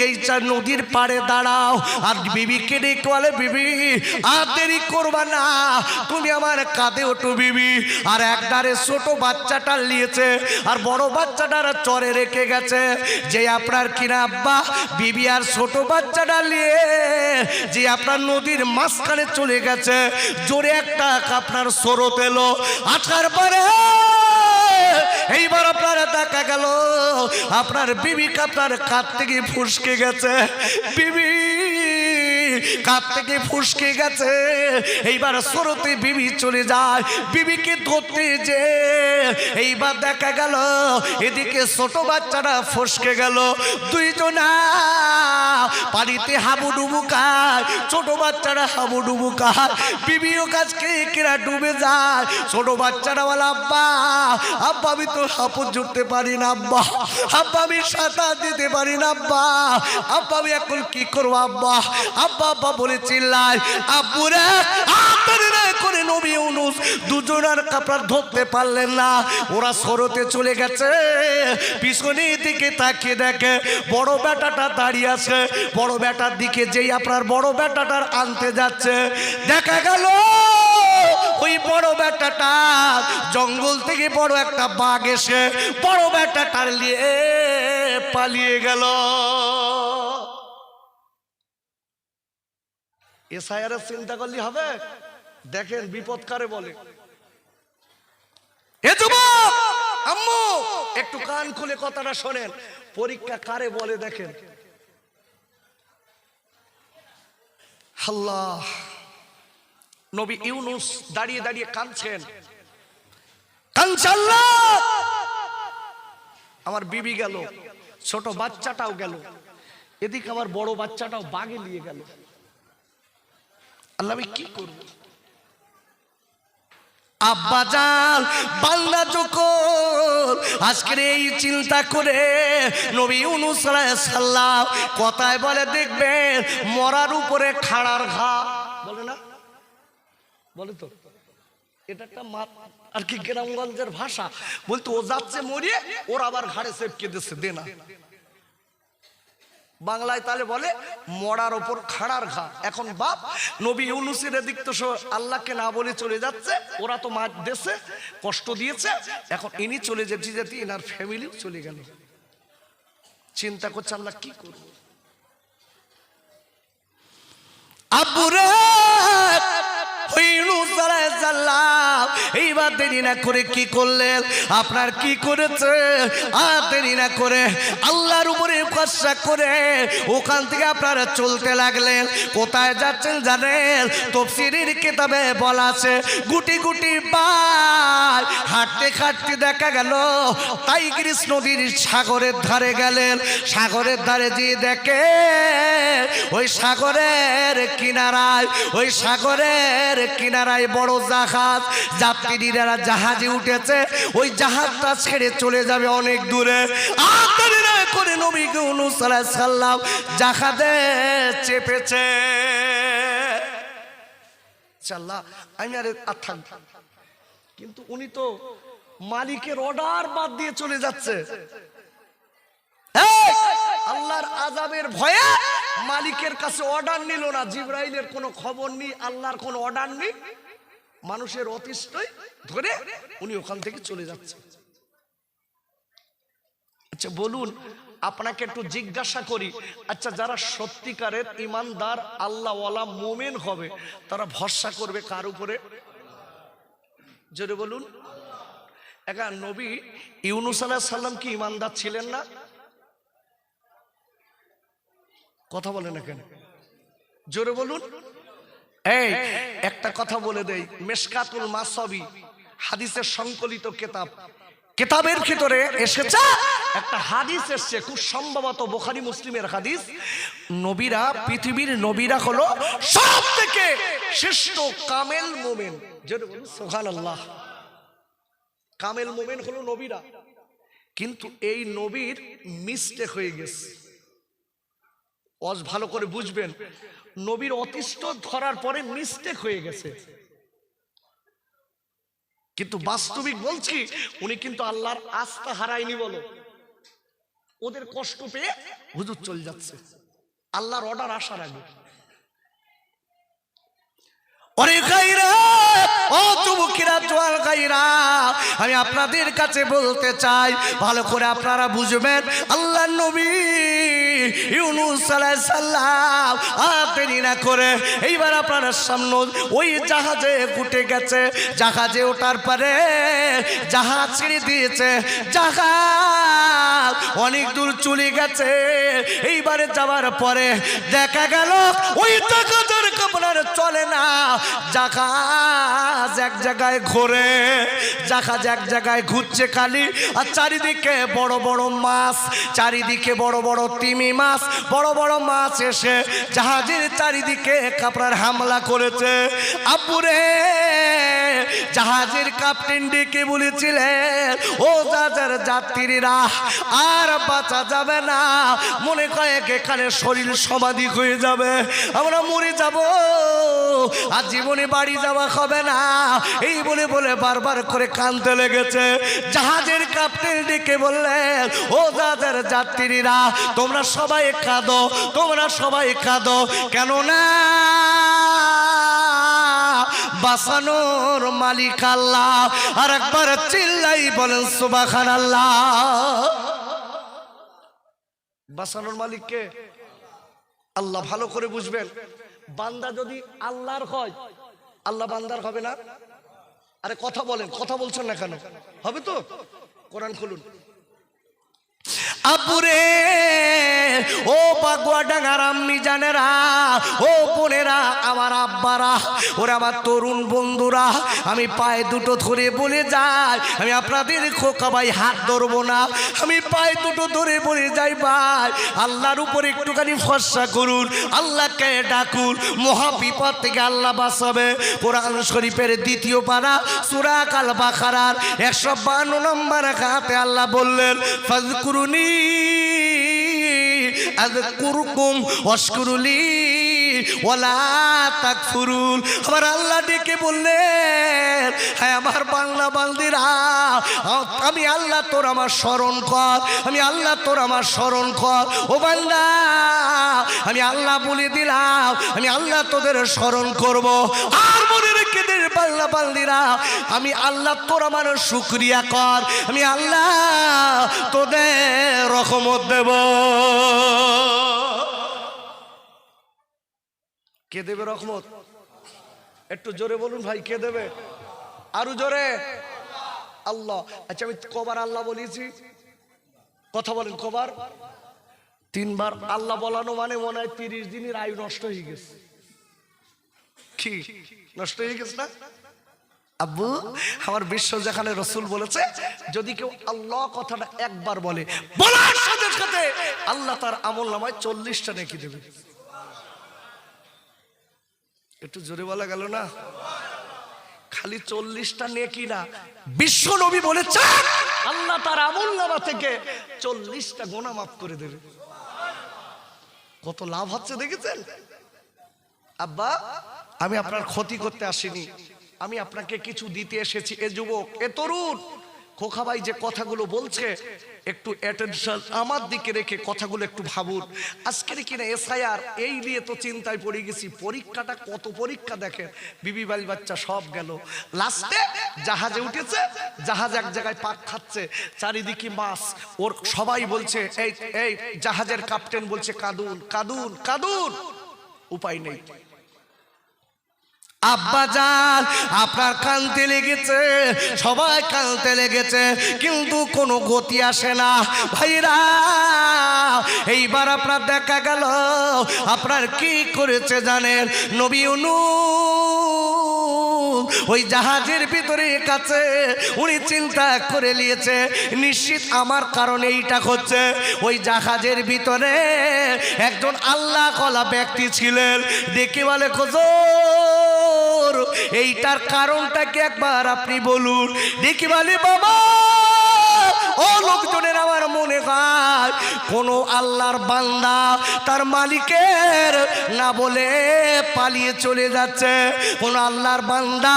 এই নদীর পাড়ে দাঁড়াও। আর বিবিকে ডেকে বলে, বিবি আর দেরি করবা না, তুমি আমার কাঁধে ওঠো বিবি। আর একদারে ছোট বাচ্চাটা নিয়েছে আর বড় বাচ্চাটারা চরে রেখে গেছে। যে আপনার কিনা আব্বা বিবি আর ছোট বাচ্চাটা নিয়ে যে আপনার নদীর মাঝখানে চলে গেছে। জোরে একটা আপনার স্রোত এলো, আসার পরে এইবার আপনারা দেখা গেল আপনার বিবি আপনার কাঁধ থেকে ফুসকে গেছে, বিবি কাঁধ থেকে ফুসকে গেছে। এইবার স্রোতে বিবি চলে যায়, বিবিকে ধরতে যে এইবার দেখা গেল এদিকে ছোট বাচ্চারা ফসকে গেল। দুইজনা পানিতে হাবুডুবু খায়, ছোট বাচ্চারা হাবুডুবু খায়, বিবিও কাছকে কেরা ডুবে যায়। ছোট বাচ্চারা বলে, আব্বা আব্বা আমি তো হাঁপুর জুড়তে পারি না, আব্বা আব্বা আমি সাঁতার দিতে পারি না, আব্বা আব্বা আমি এখন কি করবো আব্বা আব্বা আব্বা বলে চিল্লায়। আব্বুরা করে নবী ইউনূস দুজনের কাপড় ধরতে পারলেন না, ওরা স্রোতে চলে গেছে। পিছনে দিকে তাকিয়ে দেখে বড় বেটাটা দাঁড়িয়ে আছে। বড় বেটার দিকে যেই আপনার বড় বেটাটার আনতে যাচ্ছে, দেখা গেল ওই বড় বেটাটা জঙ্গল থেকে বড় একটা বাঘ এসে বড় বেটাটার নিয়ে পালিয়ে গেল। এসআইআর চিন্তা করলে হবে? দেখেন বিপদ কারে বলে। এ যুবক আম্মু একটু কান খুলে কথাটা শোনেন, পরীক্ষা কারে বলে দেখেন। আল্লাহ নবী ইউনূস দাঁড়িয়ে দাঁড়িয়ে কাঁদছেন, কাঁদছে আল্লাহ আমার বিবি গেল, ছোট বাচ্চাটাও গেল, এদিকে আমার বড় বাচ্চাটাও বাগে নিয়ে গেল, আল্লাহ আমি কি করব? আব্বাজান বান্দা যখন আজকের এই চিন্তা করে নবী ইউনূস আলাইহিস সালাম কথায় বলে দেখবেন মরার উপরে খাড়ার ঘা বলে না, বলে তো এটা একটা আর কি গ্রামগঞ্জের ভাষা। বলতো ও যাচ্ছে মরিয়ে ওর আবার ঘাড়ে চেপকে দিচ্ছে, দে না বাংলায় তাহলে বলে মরার ওপর খাড়ার ঘা। এখন বাপ নবী ইউনুসের এদিক তো আল্লাহকে না বলে চলে যাচ্ছে, ওরা তো মার দেশে কষ্ট দিয়েছে, এখন ইনি চলে যেতে যেতে এনার ফ্যামিলিও চলে গেল। চিন্তা করছে আল্লাহ কি করবো। আব্বুরে এইবার দেরি না করে কি করলেন, আপনার কি করেছে, আর দেরি না করে আল্লাহর উপরে ভরসা করে ওখান থেকে আপনারা চলতে লাগলেন। কোথায় যাচ্ছেন জানেন? তাফসীরের কিতাবে বলা আছে গুটি গুটি পায় হাঁটতে হাঁটতে দেখা গেল টাইগ্রিস নদীর সাগরের ধারে গেলেন। সাগরের ধারে যেয়ে দেখে ওই সাগরের কিনারায়, ওই সাগরের কিনারায় বড় জাহাজ, যাত্রীরা জাহাজে উঠেছে, ওই জাহাজটা ছেড়ে চলে যাবে অনেক দূরে। করে নবী ইউনূস আলাইহিস সালাম জাহাজে চেপেছে। আল্লাহ আমি আর থাকব, কিন্তু উনি তো মালিকের অর্ডার বাদ দিয়ে চলে যাচ্ছে। আল্লাহর আযাবের ভয়ে মালিকের কাছে অর্ডার নিল না, জিবরাইলের কোনো খবর নেই, আল্লাহর কোনো অর্ডার নেই, মানুষের অতিষ্ঠই ধরে উনি ওখান থেকে চলে যাচ্ছে। আচ্ছা বলুন, আপনাকে একটু জিজ্ঞাসা করি, আচ্ছা যারা সত্যিকারের ইমানদার আল্লাহওয়ালা মুমিন হবে তারা ভরসা করবে কার উপরে? জোরে বলুন। একা নবী ইউনূস আলাইহিস সালাম কি ইমানদার ছিলেন না? কথা বলেন না কেন? জোরে বলুন। এই একটা কথা বলে দেই, মিশকাতুল মাসাবি হাদিসের সংকলিত কিতাব, কিতাবের ভিতরে এসেছে একটা হাদিস এসেছে, খুব সম্ভবত বুখারী মুসলিমের হাদিস। নবীরা, পৃথিবীর নবীরা হলো সব থেকে শ্রেষ্ঠ কামেল মুমিন। জোরে বলুন সুবহানাল্লাহ। কামেল মুমিন হলো নবীরা, কিন্তু এই নবীর মিস্টেক হয়ে গেছে। ভালো করে বুঝবেন, নবীর অতিষ্ঠ ধরার পরে মিস্টেক হয়ে গেছে, কিন্তু বাস্তবিক বলছি উনি কিন্তু আল্লাহর আস্থা হারায়নি। বলো, ওদের কষ্ট পেয়ে হুজুর চলে যাচ্ছে আল্লাহর অর্ডার আসার আগে। আমি আপনাদের কাছে বলতে চাই, ভালো করে আপনারা বুঝবেন, আল্লাহ নবী ইউনূস আলাইহিস সালাম দেরি না করে এইবার আপনারা সামনে ওই জাহাজে উঠে গেছে। জাহাজে ওঠার পরে জাহাজ ছেড়ে দিয়েছে, জাহাজ অনেক দূর চলে গেছে। এইবারে যাওয়ার পরে দেখা গেল ওই জাহাজের আপনার চলে না, জাহাজ এক জায়গায় ঘোরে, জাহাজ এক জায়গায় ঘুরছে খালি, আর চারিদিকে বড় বড় মাছ, চারিদিকে বড় বড় তিমি মাছ, বড় বড় মাছ এসে জাহাজের চারিদিকে কাপড়ার হামলা করেছে। আব্বুরে জাহাজের ক্যাপ্টেন ডেকে বলেছিলেন, ও জাহাজের যাত্রীরা আর বাঁচা যাবে না, মনে কয়েক এখানে শরীর সমাধি হয়ে যাবে, আমরা মরে যাব, আর জীবনে বাড়ি যাওয়া হবে না। এই বলে বলে বারবার করে কাঁদতে লেগেছে। জাহাজের ক্যাপ্টেন ডেকে বললেন, ও জাহাজের যাত্রীরা তোমরা সবাই কাঁদো, তোমরা সবাই কাঁদো, কেননা বাঁচানোর মালিক আল্লাহ। আর একবার চিল্লাই বলেন সুবহানাল্লাহ। বাঁচানোর মালিক কে? আল্লাহ। ভালো করে বুঝবেন, বান্দা যদি আল্লাহর হয়, আল্লাহ বান্দার হবে না? আরে কথা বলেন, কথা বলছেন না কেন? হবে তো? কোরআন খুলুন। আব্বুরে ও পাকুয়াডাঙ্গার আম্মি জানেরা, ও বোনেরা, আমার আব্বারা, ওরা আমার তরুণ বন্ধুরা, আমি পায়ে দুটো ধরে বলে যাই, আমি আপনাদের খোকা ভাই হাত ধরবো না, আমি পায়ে দুটো ধরে বলে যাই ভাই আল্লাহর উপর একটুখানি ভরসা করুন, আল্লাহকে ডাকুন, মহা বিপদ থেকে আল্লাহ বাঁচাবে। কোরআন শরীফের ২য় পারা সূরা আল বাকারার ১৫২ নম্বর আয়াতে আল্লাহ বললেন, ফাযকুরুনি আযকুরকুম ওয়াশকুরুলি ওয়ালা তাকফুরুন। আমার আল্লাহ ডেকে বললেন, হ্যাঁ আমার বান্দা বান্দিরা, আমি আল্লাহ তোর আমার স্মরণ কর, আমি আল্লাহ তোর আমার স্মরণ কর। ও বান্দা, আমি আল্লাহ বলে দিলাম, আমি আল্লাহ তোদের স্মরণ করব। আর মনে রেখে দে বান্দা বান্দিরা, আমি আল্লাহ তোর আমার শুকরিয়া কর, আমি আল্লাহ তোদের রহমত দেব। কে দেবে রহমত? একটু জোরে বলুন ভাই, কে দেবে? আরো জোরে। আল্লাহ। আচ্ছা আমি কবার আল্লাহ বলেছি? কথা বলেন, কবার? 3 বার আল্লাহ বলানো মানে মনে হয় 30 দিনের আয়ু নষ্ট হয়ে গেছে। কি নষ্ট হয়ে গেছে না আব্বু? আমার বিশ্ব যেখানে রসুল বলেছে, যদি কেউ আল্লাহ কথাটা একবার বলে, বলার সাথে সাথে আল্লাহ তার আমল নামায় 40টা নেকি দেবে। একটু জোরে বলা গেল না? খালি 40টা নেকি না, বিশ্ব নবী বলেছে আল্লাহ তার আমল নামা থেকে 40টা গুনাহ মাফ করে দেবে। কত লাভ হচ্ছে দেখেছেন? আব্বা, আমি আপনার ক্ষতি করতে আসিনি, আমি আপনাকে কিছু দিতে এসেছি। এ যুবক, এ তরুণ, খোকা ভাই যে কথাগুলো বলছে, একটু অ্যাটেনশন আমার দিকে রেখে কথাগুলো একটু ভাবুন। আজকের কিনা এসআইআর এই নিয়ে তো চিন্তায় পড়ে গেছি। পরীক্ষাটা কত পরীক্ষা দেখেন, বিবি বাল বাচ্চা সব গেল, লাস্টে জাহাজে উঠেছে, জাহাজ এক জায়গায় পাক খাচ্ছে, চারিদিকে মাছ। ওর সবাই বলছে, এই এই জাহাজের ক্যাপ্টেন বলছে কাঁদুন কাঁদুন কাঁদুন, উপায় নেই। আব্বা জান আপনার কানতে লেগেছে, সবাই কানতে লেগেছে, কিন্তু কোনো গতি আসে না। ভাইরা, এইবার আপনার দেখা গেল আপনার কি করেছে জানেন? নবী ইউনূস ওই জাহাজের ভিতরে কাছে উনি চিন্তা করে নিয়েছে, নিশ্চিত আমার কারণে এইটা হচ্ছে। ওই জাহাজের ভিতরে একজন আল্লাহ কলা ব্যক্তি ছিলেন, দেখে বলে হুজুর এইটার কারণটা কি একবার আপনি বলুন। দেখি বলে বাবা, ও লোকজনের আমার মনে হয় কোন আল্লাহর বান্দা তার মালিকের না বলে পালিয়ে চলে যাচ্ছে। কোন আল্লাহর বান্দা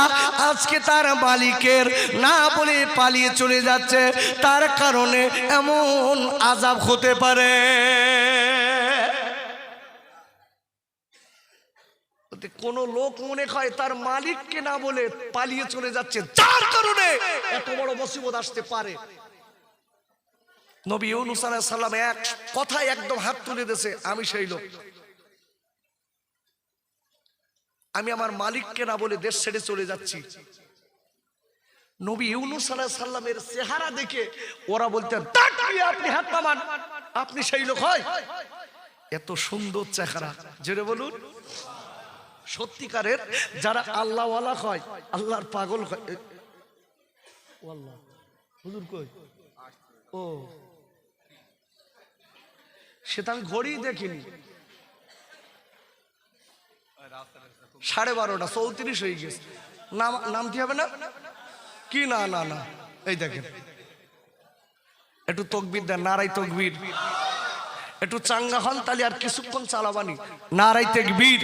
আজকে তার মালিকের না বলে পালিয়ে চলে যাচ্ছে, তার কারণে এমন আযাব হতে পারে। কোন লোক মনে হয় তার মালিককে না বলে পালিয়ে চলে যাচ্ছে, যার কারণে এত বড় মুসিবত আসতে পারে। নবী ইউনূস আলাইহিস সালাম এক কথায় একদম হাত তুলে দিয়েছে, আমি সেই লোক। আমি আমার মালিককে না বলে দেশ ছেড়ে চলে যাচ্ছি। নবী ইউনূস আলাইহিস সালামের চেহারা দেখে ওরা বলতেন, আপনি হাত নামান, আপনি সেই লোক হয়? এত সুন্দর চেহারা, জোরে বলুন। সত্যিকারের যারা আল্লাহ ওয়ালা হয়, আল্লাহর পাগল হয়। হুজুর কই? ও সেটা আমি ঘড়ি দেখিনি, 12:30 34 হয়ে গেছে। নামতে হবে না কি? না না না, এই দেখেন একটু তকবীর দেন, নারাই তকবীর। একটু চাঙ্গা হন, তাহলে আর কিছুক্ষণ চালাবানি। নারাই তাকবীর,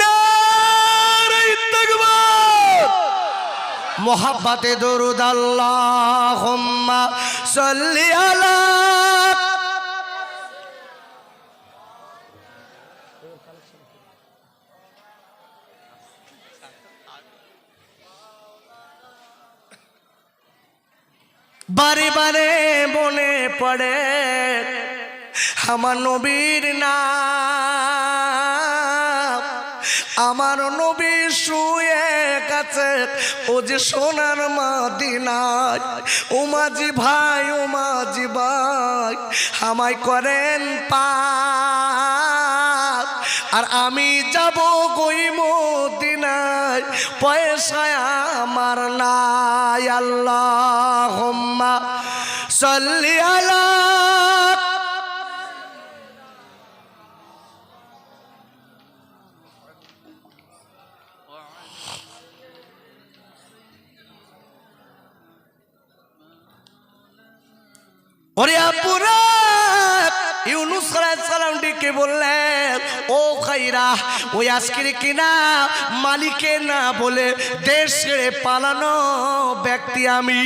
নারাই তাকবীর। মোহাব্বতে দরুদ আল্লাহুম্মা সাল্লি আলা। বারে বারে মনে পড়ে আমার নবীর নাম। আমার নবী শুয়ে গেছে ও যে সোনার মদিনায়। ও মাঝি ভাই, ও মাঝি ভাই, আমায় করেন পার, আর আমি যাব গই মদিনায়, পয়সা আমার নাই। আল্লাহুম্মা সাল্লি আলা। ওরে আপুরা, ইউনূস আলাইহিস সালাম ডেকে বললেন, ও ও খাইরা ওই আজকের কিনা মালিকে না বলে দেশ ছেড়ে পালানো ব্যক্তি আমি।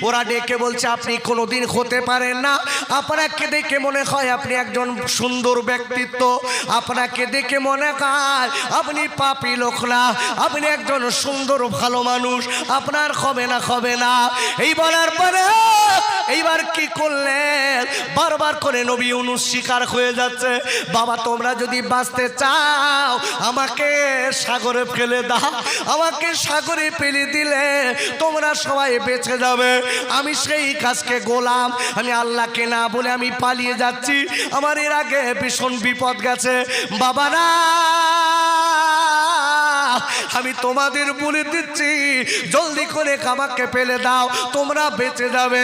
ওরা ডেকে বলছে আপনি কোনোদিন হতে পারেন না, আপনাকে দেখে মনে হয় আপনি একজন সুন্দর ব্যক্তিত্ব, আপনাকে দেখে মনে হয় আপনি পাপী লোক না, আপনি একজন সুন্দর ভালো মানুষ, আপনার হবে না হবে না। এই বলার পরে এইবার কি করলেন, বারবার করে নবী ইউনূস শিকার হয়ে যাচ্ছে, বাবা তোমরা যদি বাঁচতে চাও আমাকে সাগরে ফেলে দাও, আমাকে সাগরে ফেলে দিলে তোমরা সবাই বেঁচে যাবে। আমি সেই কাজকে গোলাম, আমি আল্লাহকে না বলে আমি পালিয়ে যাচ্ছি, আমার এর আগে ভীষণ বিপদ গেছে। বাবারা আমি তোমাদের বলে দিচ্ছি জলদি করে আমাকে ফেলে দাও, তোমরা বেঁচে যাবে।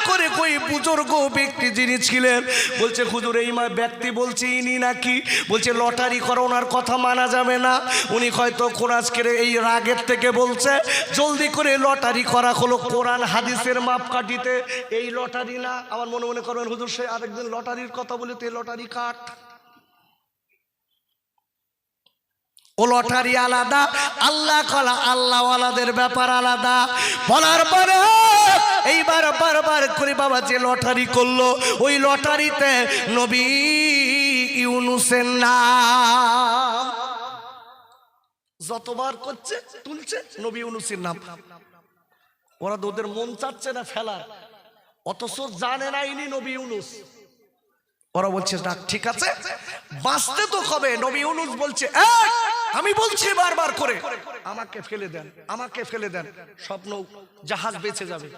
করে কই বুজুর্গ ব্যক্তি যিনি ছিলেন বলছে হুজুর এই ব্যক্তি বলছে ইনি নাকি, বলছে লটারি করো, ওনার কথা মানা যাবে না, উনি হয়তো কোরআনের এই রাগের থেকে বলছে জলদি করে লটারি করা হলো কোরআন হাদিসের মাপকাঠিতে। এই লটারি না, আমার মনে মনে করবেন হুজুর সে আরেকদিন লটারির কথা বলে তো লটারি কাট, ও লটারি আলাদা, আল্লাহ কলা আল্লাহওয়ালাদের ব্যাপার আলাদা। বলার পরে এইবার বারবার করে বাবা যে লটারি করলো ওই লটারিতে নবী ইউনূসের নাম যতবার করছে তুলছে নবী ইউনূসের নাম। ওরা ওদের মন চাচ্ছে না ফেলার, অথচ জানে না ইনি নবী ইউনূস। ওরা বলছে না ঠিক আছে বাঁচতে তো হবে। নবী ইউনূস বলছে আমি বলছি বারবার করে আমাকে ফেলে দেন, আমাকে ফেলে দেন, স্বপ্ন জাহাজ বেঁচে যাবে।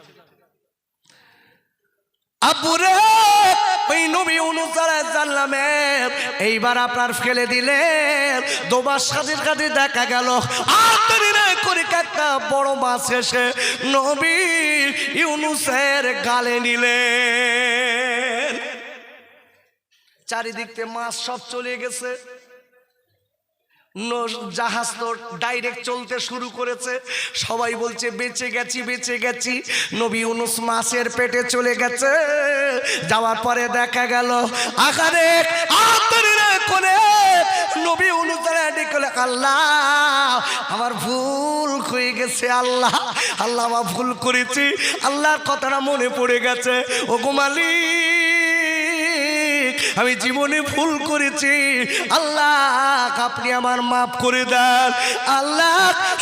আব্বুরে ওই নবী ইউনূস আলাইহিস সালামের এইবার আপনার ফেলে দিলেন, দুবার সাথে সাথে দেখা গেল আর দেরি না করে একটা বড় মাছ এসে নবী ইউনূসের গালে নিলেন। চারিদিক থেকে মাছ সব চলে গেছে, জাহাজ তো ডাইরেক্ট চলতে শুরু করেছে, সবাই বলছে বেঁচে গেছি বেঁচে গেছি। নবী ইউনূস মাছের পেটে চলে গেছে, যাওয়ার পরে দেখা গেল আকারে করে নবী ইউনূস ডেকে আল্লাহ আমার ভুল হয়ে গেছে, আল্লাহ আল্লাহ আমার ভুল করেছি, আল্লাহর কথাটা মনে পড়ে গেছে, ও গো মালিক আমি জীবনে ভুল করেছি, আল্লাহ আপনি আমার মাফ করে দেন, আল্লাহ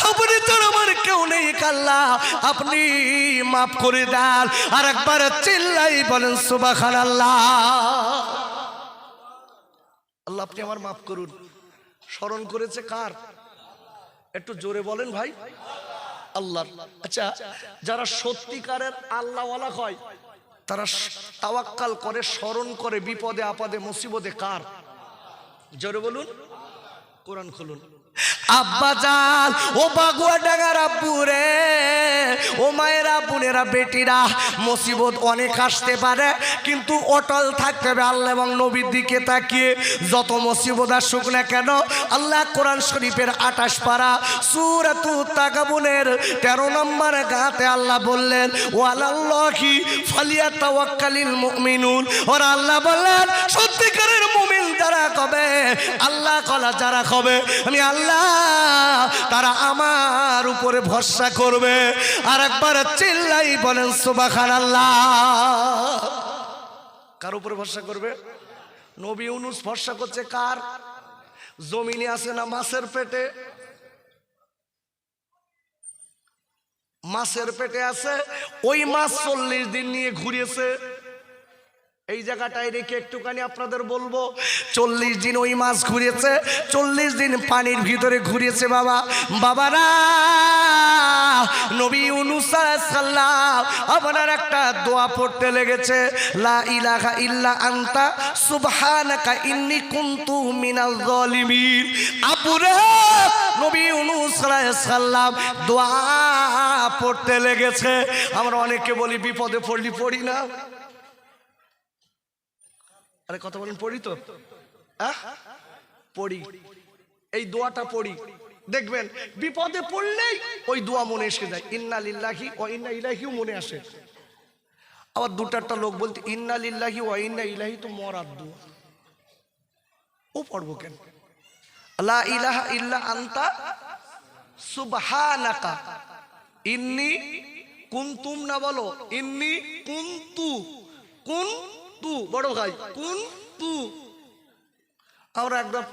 আপনি তো আমার কেউ নেই, আল্লাহ আপনি মাফ করে দেন। আর একবার চিল্লাই বলেন সুবহানাল্লাহ। আল্লাহ আপনি আমার মাফ করুন। স্মরণ করেছে কার? একটু জোরে বলেন ভাই। আল্লাহ। আচ্ছা যারা সত্যিকারের আল্লাহওয়ালা হয় তারা তাওয়াক্কাল করে, স্মরণ করে বিপদে আপদে মুসিবতে কার? জোরে বলুন, কোরআন খুলুন। আব্বাজান ও বাগুয়া ডাঙ্গার আব্বু রে, ও মায়েরা বোনেরা বেটিরা, মুসিবত অনেক আসতে পারে কিন্তু অটল থাকতে হবে আল্লাহ এবং নবীর দিকে তাকিয়ে। যত মুসিবত আসুক না কেন আল্লাহ কোরআন শরীফের 28 পারা সূরাতুত তাগাবুনের 13 নম্বর গাতে আল্লাহ বললেন ওয়ালাল্লাহি ফালিয়াতাওয়াক্কালিল মুমিনুন। ওরা আল্লাহ বললেন সত্যিকারের মুমিন যারা হবে, আল্লাহ কলা যারা হবে আমি আল্লাহ তারা আমার উপরে ভরসা করবে। আর একবার চিল্লাই বলেন সুবহানাল্লাহ। কার উপরে ভরসা করবে? নবী ইউনূস ভরসা করছে কার? জমিনে আছে না মাছের পেটে? মাছের পেটে আছে, ওই মাছ 40 দিন নিয়ে ঘুরেছে। এই জায়গাটায় রেখে একটুখানি আপনাদের বলবো 40 দিন ওই মাছ ঘুরেছে, 40 দিন পানির ভিতরে ঘুরেছে। বাবারা নবী ইউনূস আলাইহিস সালাম আপনার একটা দোয়া পড়তে লেগেছে, লা ইলাহা ইল্লা আনতা সুবহানাকা ইন্নী কুনতু মিনাল যালিমিন। আপুরে নবী ইউনূস আলাইহিস সালাম দোয়া পড়তে লেগেছে। আমরা অনেকে বলি বিপদে পড়লি পড়ি না, আরে কথা বলেন পড়ি তো, পড়ি, এই দোয়াটা পড়ি, দেখবেন বিপদে পড়লেই ওই দোয়া মনে এসে যায়। ইন্না লিল্লাহি ওয়া ইন্না ইলাইহিও মনে আসে। আবার দুটারটা লোক বলতে ইন্না লিল্লাহি ওয়া ইন্না ইলাইহি তো মরার দোয়া, ও পড়বো কেন? লা ইলাহা ইল্লা আনতা সুবহানাকা ইন্নী কুনতুম, না বলো ইন্নী কুনতু, কুনতু বড় ভাই কুনতু। আমরা একদম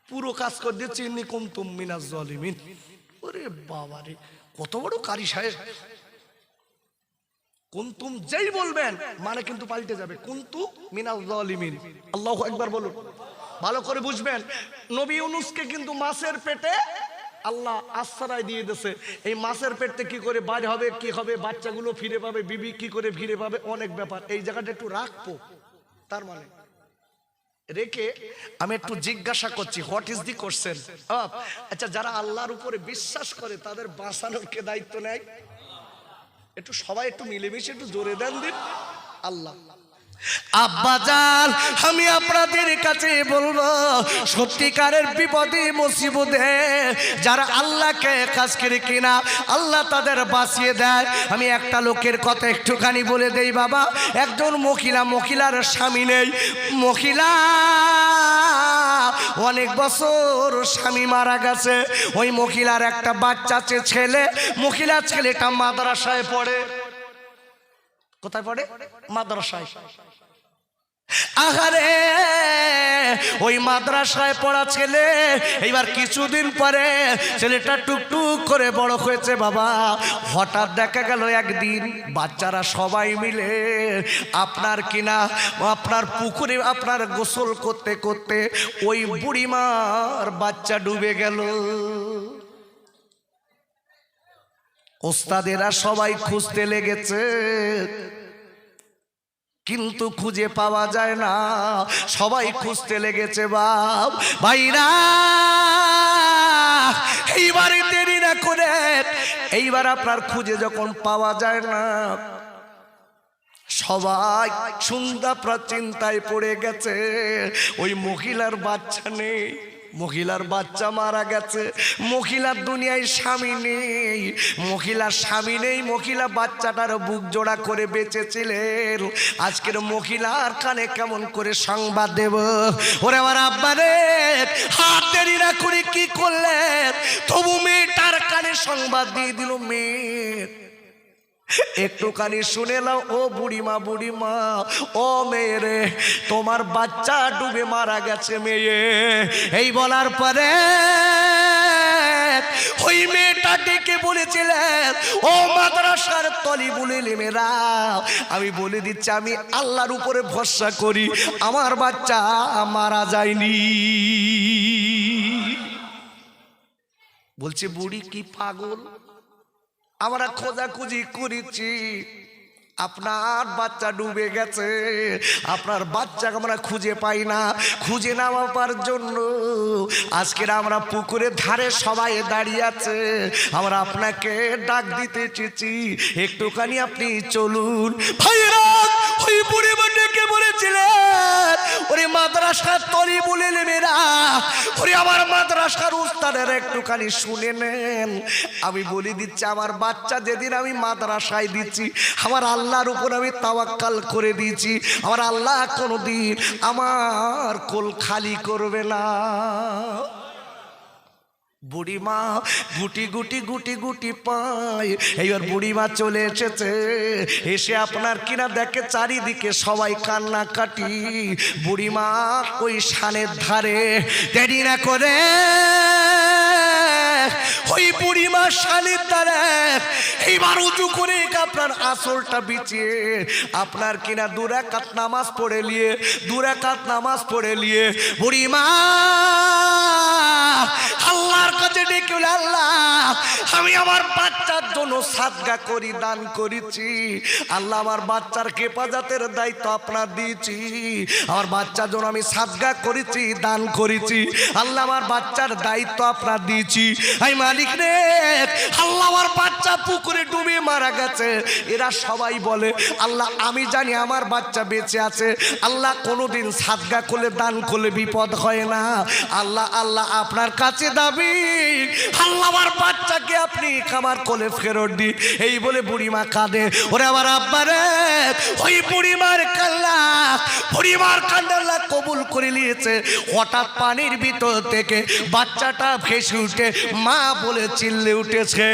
পুরো কাজ করে দিচ্ছি ইন্নী কুনতুম মিনাজ জালিমিন। ওরে বাবা রে, কত বড় কারি সাহেব। কুনতুম যেই বলবেন মানে কিন্তু পাল্টে যাবে, কুনতু মিনাজ জালিমিন। আল্লাহু আকবার বলুন, ভালো করে বুঝবেন। নবী ইউনূসকে কিন্তু মাছের পেটে আল্লাহ আশ্রয় দিয়ে দিয়েছে। এই মাছের পেটে কি করে বাইরে হবে, কি হবে, বাচ্চাগুলো ফিরে পাবে, বিবি কি করে ফিরে পাবে, অনেক ব্যাপার। এই জায়গাটা একটু রাখবো। তার মানে রেখে আমি একটু জিজ্ঞাসা করছি, হোয়াট ইজ দি কোশ্চেন? আচ্ছা, যারা আল্লাহর উপরে বিশ্বাস করে তাদের বাঁচানোর কে দায়িত্ব নেয়? একটু সবাই একটু মিলেমিশে একটু জোরে দেন দিন। আল্লাহ। আব্বাজান, আমি আপনাদের কাছে বলবো, সত্যিকারের বিপদে মুসিবতে যারা আল্লাহকে কাজ করে কিনা আল্লাহ তাদের বাঁচিয়ে দেয়। আমি একটা লোকের কথা একটুখানি বলে দেই বাবা। একজন মহিলার স্বামী নেই, মহিলা অনেক বছর স্বামী মারা গেছে। ওই মহিলার একটা বাচ্চা আছে, ছেলে। ছেলেটা মাদ্রাসায় পড়ে। কোথায় পড়ে? মাদ্রাসায়। আহারে, ওই মাদ্রাসায় পড়া ছেলে এইবার কিছুদিন পরে ছেলেটা টুকটুক করে বড় হয়েছে বাবা। হঠাৎ দেখা গেল একদিন বাচ্চারা সবাই মিলে আপনার পুকুরে আপনার গোসল করতে করতে ওই বুড়িমার বাচ্চা ডুবে গেল। ওস্তাদেরা সবাই খুঁজতে লেগেছে, কিন্তু খুঁজে পাওয়া যায় না। সবাই খুঁজতে লেগেছে বাপ ভাইরা। এইবারে দেরি না করে, এইবার আপনার খুঁজে যখন পাওয়া যায় না, সবাই সুন্দর চিন্তায় পড়ে গেছে। ওই মহিলার বাচ্চা নেই, মহিলার বাচ্চা মারা গেছে, মহিলার দুনিয়ায় স্বামী নেই, মহিলার স্বামী নেই, মহিলা বাচ্চাটার বুক জোড়া করে বেঁচেছিলেন। আজকের মহিলার কানে কেমন করে সংবাদ দেব? ওরে আমার আব্বা রে, হাত দেরি না করে কি করলেন? তবু মেয়েটার কানে সংবাদ দিয়ে দিল। মেয়ে একটুখানি শুনে নাও, ও বুড়িমা, বুড়িমা, ও মেয়ে, তোমার বাচ্চা ডুবে মারা গেছে মেয়ে। এই বলার পরে ওই মেয়েটা ডেকে বলেছিলেন, ও মাদ্রাসার তলিবুল ইলমেরা, আমি বলে দিচ্ছি আমি আল্লাহর উপরে ভরসা করি, আমার বাচ্চা মারা যায়নি। বলছে বুড়ি কি পাগল? আমরা খোঁজাখুঁজি করেছি, আপনার বাচ্চা ডুবে গেছে, আপনার বাচ্চাকে আমরা খুঁজে পাই না। খুঁজে না পাওয়ার জন্য আজকের আমরা পুকুরের ধারে সবাই দাঁড়িয়ে আছে, আমরা আপনাকে ডাক দিতে এসেছি, একটুখানি আপনি চলুন। ভাইরা, ওই বুড়ি ডেকে বলেছিলেন, ওরে মাদ্রাসার তলিবুল ইলমেরা, ওরে আমার মাদ্রাসার উস্তাদের একটুখানি শুনে নেন। আমি বলে দিচ্ছি, আমার বাচ্চা যেদিন আমি মাদ্রাসায় দিচ্ছি, আমার আল্লাহর উপর আমি তাওয়াক্কাল করে দিয়েছি, আমার আল্লাহ কোনোদিন আমার কোল খালি করবে না। বুড়িমা গুটি গুটি গুটি গুটি পায়। এইবার বুড়িমা চলে এসেছে, এসে আপনার কিনা দেখে চারিদিকে সবাই কান্নাকাটি। বুড়িমা ওই শানের ধারে দেরি না করে ওই বুড়িমা শানের ধারে এইবার উঁচু করে আপনার আসলটা বিছিয়ে আপনার কিনা 2 রাকাত নামাজ পড়ে নিয়ে বুড়িমা আল্লাহর কাছে ডেকে বলে, আল্লাহ, আমি আমার বাচ্চার জন্য সাদকা করি, দান করেছি। আল্লাহ, আমার বাচ্চার হেফাজতের দায়িত্ব আপনার দিয়েছি, আমার বাচ্চার জন্য আমি সাদকা করেছি, দান করেছি। আল্লাহ, আমার বাচ্চার দায়িত্ব আপনার দিয়েছি। এই মালিক রে, আল্লাহ, আমার বাচ্চা পুকুরে ডুবে মারা গেছে। এরা সবাই বলে, আল্লাহ, আমি জানি আমার বাচ্চা বেঁচে আছে। আল্লাহ, কোনোদিন সাদকা করলে, দান করলে বিপদ হয় না। আল্লাহ, আল্লাহ, আপনার কাছে দাবি, আল্লাহ আমার বাচ্চাকে আপনি আমার কোলে ফেরত দিন। এই বলে বুড়িমা কাঁদে। ওরে আমার আব্বা রে, ওই বুড়িমার কান্না, বুড়িমার কান্না আল্লাহ কবুল করে নিয়েছে। হঠাৎ পানির ভিতর থেকে বাচ্চাটা ভেসে উঠে মা বলে চিল্লে উঠেছে।